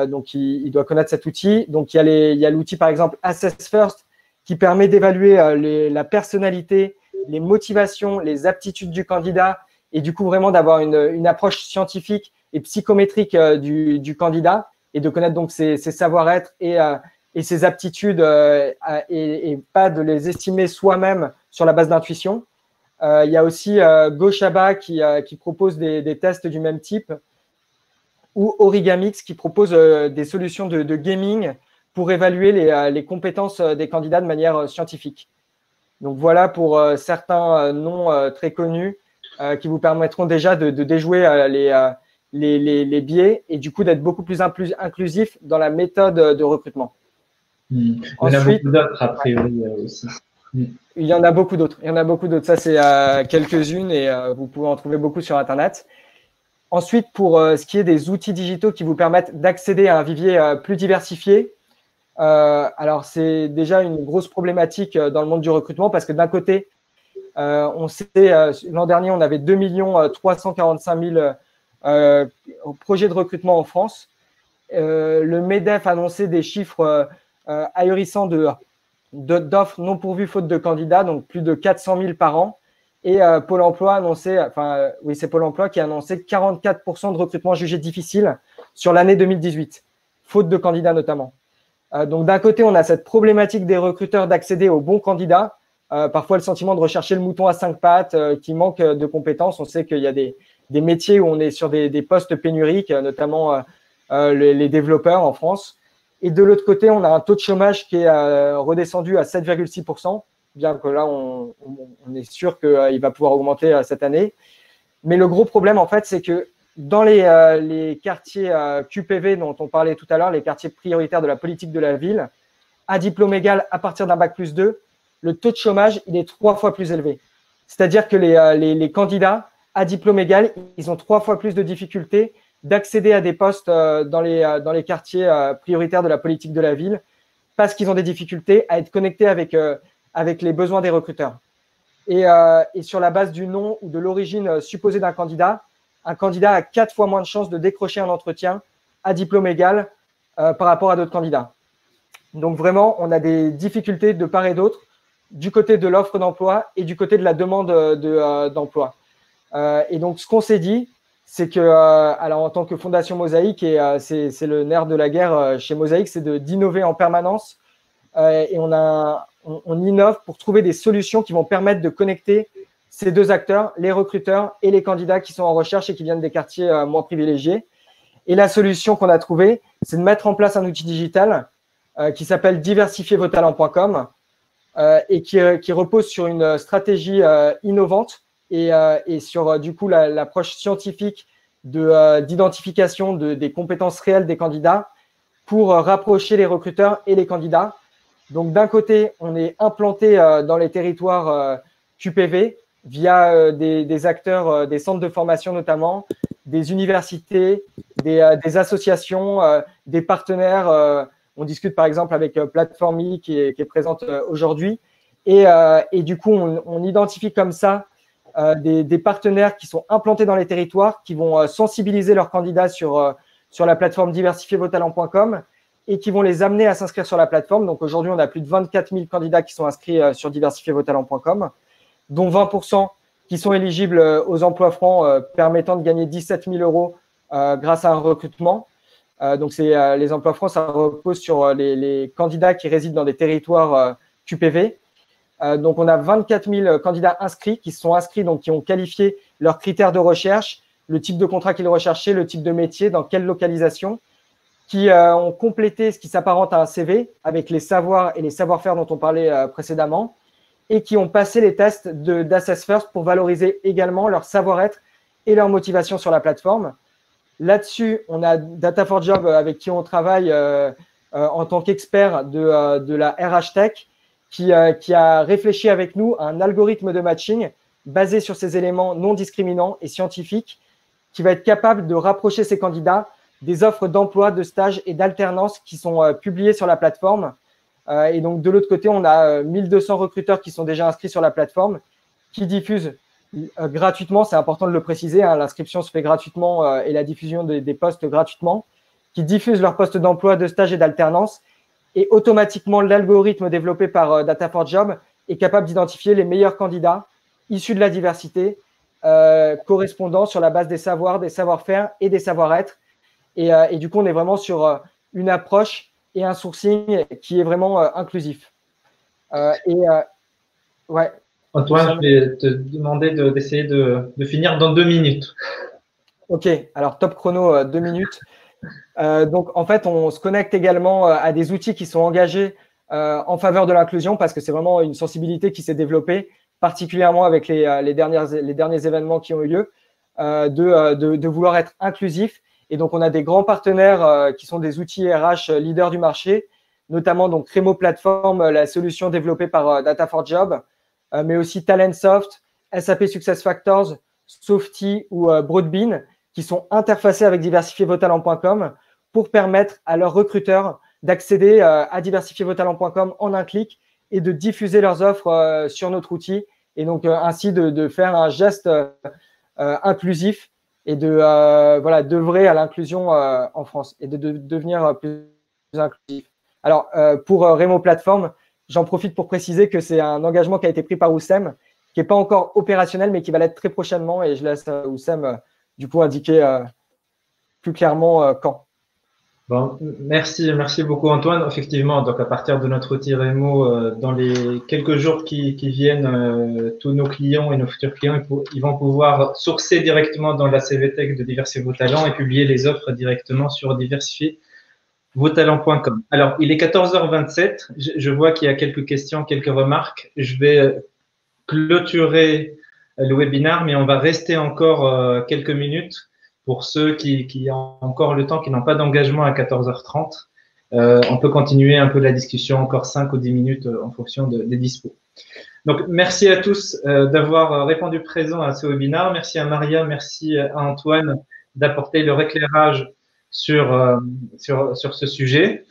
Donc, il doit connaître cet outil. Donc, il y a l'outil, par exemple, Assess First, qui permet d'évaluer la personnalité, les motivations, les aptitudes du candidat et du coup, vraiment d'avoir une approche scientifique et psychométrique du candidat et de connaître donc ses savoir-être et ses aptitudes et pas de les estimer soi-même sur la base d'intuition. Il y a aussi Goshaba qui propose des tests du même type, ou Origamix qui propose des solutions de gaming pour évaluer les compétences des candidats de manière scientifique. Donc voilà pour certains noms très connus qui vous permettront déjà de déjouer les biais et du coup d'être beaucoup plus inclusif dans la méthode de recrutement. Il y en a beaucoup d'autres a priori aussi. Il y en a beaucoup d'autres. Ça, c'est quelques-unes et vous pouvez en trouver beaucoup sur Internet. Ensuite, pour ce qui est des outils digitaux qui vous permettent d'accéder à un vivier plus diversifié, alors c'est déjà une grosse problématique dans le monde du recrutement parce que d'un côté, on sait, l'an dernier, on avait 2 345 000 projets de recrutement en France. Le MEDEF annonçait des chiffres ahurissants d'offres non pourvues faute de candidats, donc plus de 400 000 par an. Et Pôle emploi annonçait, c'est Pôle emploi qui a annoncé 44% de recrutement jugé difficile sur l'année 2018, faute de candidats notamment. Donc d'un côté, on a cette problématique des recruteurs d'accéder aux bons candidats, parfois le sentiment de rechercher le mouton à 5 pattes qui manque de compétences. On sait qu'il y a des métiers où on est sur des postes pénuriques, notamment les développeurs en France. Et de l'autre côté, on a un taux de chômage qui est redescendu à 7,6%, bien que là, on est sûr qu'il va pouvoir augmenter cette année. Mais le gros problème, en fait, c'est que dans les quartiers QPV dont on parlait tout à l'heure, les quartiers prioritaires de la politique de la ville, à diplôme égal à partir d'un bac+2, le taux de chômage, il est 3 fois plus élevé. C'est-à-dire que les candidats à diplôme égal, ils ont 3 fois plus de difficultés d'accéder à des postes dans les quartiers prioritaires de la politique de la ville parce qu'ils ont des difficultés à être connectés avec les besoins des recruteurs. Et sur la base du nom ou de l'origine supposée d'un candidat, un candidat a 4 fois moins de chances de décrocher un entretien à diplôme égal par rapport à d'autres candidats. Donc vraiment, on a des difficultés de part et d'autre du côté de l'offre d'emploi et du côté de la demande d'emploi. Et donc, ce qu'on s'est dit, c'est que, alors en tant que Fondation Mosaïque, et c'est le nerf de la guerre chez Mosaïque, c'est d'innover en permanence. Et on innove pour trouver des solutions qui vont permettre de connecter ces deux acteurs, les recruteurs et les candidats qui sont en recherche et qui viennent des quartiers moins privilégiés. Et la solution qu'on a trouvée, c'est de mettre en place un outil digital qui s'appelle diversifiervostalents.com et qui repose sur une stratégie innovante et sur du coup l'approche scientifique d'identification des compétences réelles des candidats pour rapprocher les recruteurs et les candidats. Donc d'un côté, on est implanté dans les territoires QPV via des acteurs, des centres de formation notamment, des universités, des associations, des partenaires. On discute par exemple avec Platformy qui est présente aujourd'hui. Et du coup, on identifie comme ça des partenaires qui sont implantés dans les territoires, qui vont sensibiliser leurs candidats sur la plateforme diversifiervostalents.com et qui vont les amener à s'inscrire sur la plateforme. Donc aujourd'hui, on a plus de 24 000 candidats qui sont inscrits sur diversifiervostalents.com, dont 20% qui sont éligibles aux emplois francs permettant de gagner 17 000 euros grâce à un recrutement. Donc, les emplois francs, ça repose sur les candidats qui résident dans des territoires QPV. Donc, on a 24 000 candidats inscrits qui se sont inscrits, donc qui ont qualifié leurs critères de recherche, le type de contrat qu'ils recherchaient, le type de métier, dans quelle localisation, qui ont complété ce qui s'apparente à un CV avec les savoirs et les savoir-faire dont on parlait précédemment et qui ont passé les tests d'Assess First pour valoriser également leur savoir-être et leur motivation sur la plateforme. Là-dessus, on a Data4Job avec qui on travaille en tant qu'expert de la RH Tech qui a réfléchi avec nous à un algorithme de matching basé sur ces éléments non discriminants et scientifiques qui va être capable de rapprocher ces candidats des offres d'emploi, de stage et d'alternance qui sont publiées sur la plateforme. Et donc, de l'autre côté, on a 1200 recruteurs qui sont déjà inscrits sur la plateforme qui diffusent gratuitement, c'est important de le préciser, hein, l'inscription se fait gratuitement et la diffusion des postes gratuitement, qui diffusent leurs postes d'emploi, de stage et d'alternance. Et automatiquement, l'algorithme développé par Data4Job est capable d'identifier les meilleurs candidats issus de la diversité, correspondant sur la base des savoirs, des savoir-faire et des savoir-être. Et du coup, on est vraiment sur une approche et un sourcing qui est vraiment inclusif. Ouais. Antoine, je vais te demander d'essayer de finir dans 2 minutes. Ok, alors top chrono, 2 minutes. Donc, en fait, on se connecte également à des outils qui sont engagés en faveur de l'inclusion parce que c'est vraiment une sensibilité qui s'est développée, particulièrement avec les derniers événements qui ont eu lieu, de vouloir être inclusif. Et donc, on a des grands partenaires qui sont des outils RH leaders du marché, notamment donc Remo Platform, la solution développée par Data4Job, mais aussi Talentsoft, SAP SuccessFactors, Softy ou Broadbean, qui sont interfacés avec diversifiervostalents.com pour permettre à leurs recruteurs d'accéder à diversifiervostalents.com en un clic et de diffuser leurs offres sur notre outil et donc ainsi de faire un geste inclusif et d'œuvrer à l'inclusion en France et de devenir plus inclusif. Alors, pour Remo Platform, j'en profite pour préciser que c'est un engagement qui a été pris par Oussem, qui n'est pas encore opérationnel, mais qui va l'être très prochainement. Et je laisse Oussem, du coup, indiquer plus clairement quand. Bon, merci beaucoup Antoine. Effectivement, donc à partir de notre outil Remo, dans les quelques jours qui viennent, tous nos clients et nos futurs clients, ils vont pouvoir sourcer directement dans la CVTech de Diversifier vos talents et publier les offres directement sur diversifiervostalents.com. Alors, il est 14h27. Je vois qu'il y a quelques questions, quelques remarques. Je vais clôturer le webinaire, mais on va rester encore quelques minutes pour ceux qui ont encore le temps, qui n'ont pas d'engagement à 14h30. On peut continuer un peu la discussion, encore 5 ou 10 minutes en fonction des dispos. Donc, merci à tous d'avoir répondu présent à ce webinaire. Merci à Maria, merci à Antoine d'apporter leur éclairage sur ce sujet.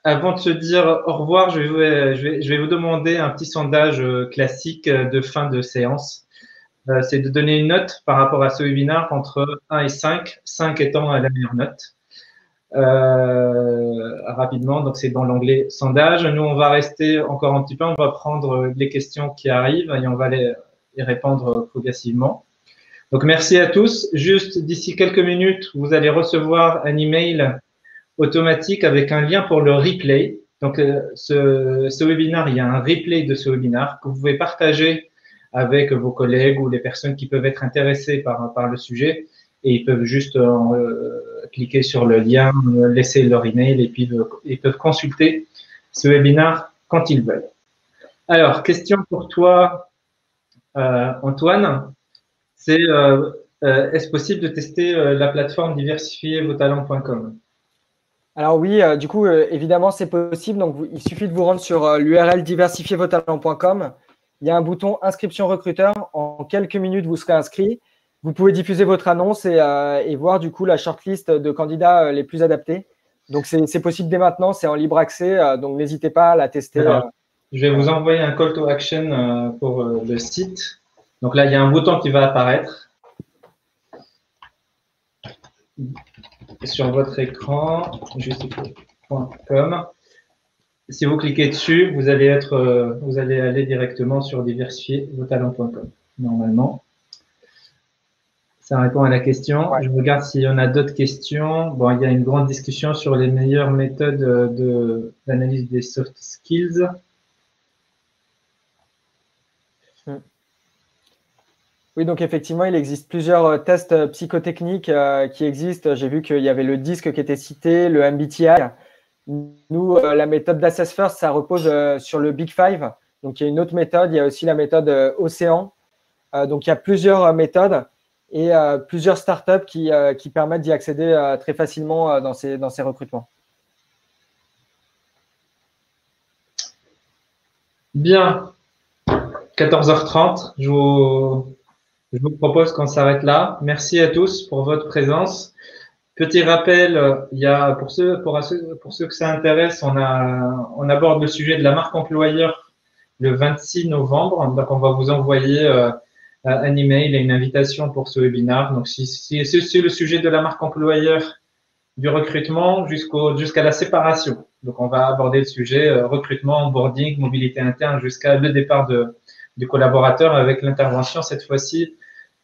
Avant de se dire au revoir, je vais vous demander un petit sondage classique de fin de séance. C'est de donner une note par rapport à ce webinaire entre 1 et 5, 5 étant la meilleure note. Rapidement, donc c'est dans l'onglet sondage. Nous, on va rester encore un petit peu, on va prendre les questions qui arrivent et on va les répondre progressivement. Donc, merci à tous. Juste d'ici quelques minutes, vous allez recevoir un email automatique avec un lien pour le replay. Donc, ce webinaire, il y a un replay de ce webinaire que vous pouvez partager avec vos collègues ou les personnes qui peuvent être intéressées par le sujet. Et ils peuvent juste cliquer sur le lien, laisser leur email et puis ils peuvent consulter ce webinaire quand ils veulent. Alors, question pour toi, Antoine. C'est est-ce possible de tester la plateforme diversifiervostalents.com? Alors oui, du coup, évidemment, c'est possible. Donc, il suffit de vous rendre sur l'URL diversifiervostalents.com. Il y a un bouton inscription recruteur. En quelques minutes, vous serez inscrit. Vous pouvez diffuser votre annonce et voir du coup la shortlist de candidats les plus adaptés. Donc, c'est possible dès maintenant. C'est en libre accès. Donc, n'hésitez pas à la tester. Alors, je vais vous envoyer un call to action pour le site. Donc là, il y a un bouton qui va apparaître sur votre écran. Juste, il faut www.diversifiervotalent.com. Si vous cliquez dessus, vous allez aller directement sur diversifiervotalent.com. Normalement, ça répond à la question. Ouais. Je regarde s'il y en a d'autres questions. Bon, il y a une grande discussion sur les meilleures méthodes d'analyse des soft skills. Oui, donc effectivement, il existe plusieurs tests psychotechniques qui existent. J'ai vu qu'il y avait le DISC qui était cité, le MBTI. Nous, la méthode d'Assess First, ça repose sur le Big Five. Donc, il y a une autre méthode. Il y a aussi la méthode Océan. Donc, il y a plusieurs méthodes et plusieurs startups qui permettent d'y accéder très facilement dans ces recrutements. Bien. 14h30. Je vous propose qu'on s'arrête là. Merci à tous pour votre présence. Petit rappel, il y a pour ceux que ça intéresse, on aborde le sujet de la marque employeur le 26 novembre. Donc, on va vous envoyer un email et une invitation pour ce webinaire. Donc, si c'est le sujet de la marque employeur du recrutement jusqu'à la séparation. Donc, on va aborder le sujet recrutement, onboarding, mobilité interne jusqu'à le départ du collaborateur avec l'intervention cette fois-ci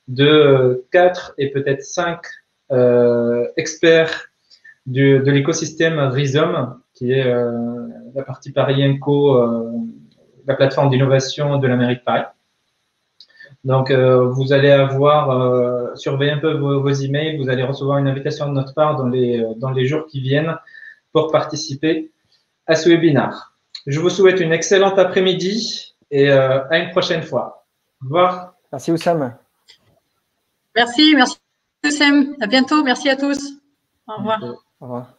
de 4 et peut-être 5 experts de l'écosystème Rhizome, qui est la partie Paris Inco, la plateforme d'innovation de la mairie de Paris. Donc, vous allez avoir, surveillez un peu vos emails, vous allez recevoir une invitation de notre part dans les jours qui viennent pour participer à ce webinaire. Je vous souhaite une excellente après-midi et à une prochaine fois. Au revoir. Merci Oussam. Merci Oussam. À bientôt. Merci à tous. Au revoir. Au revoir.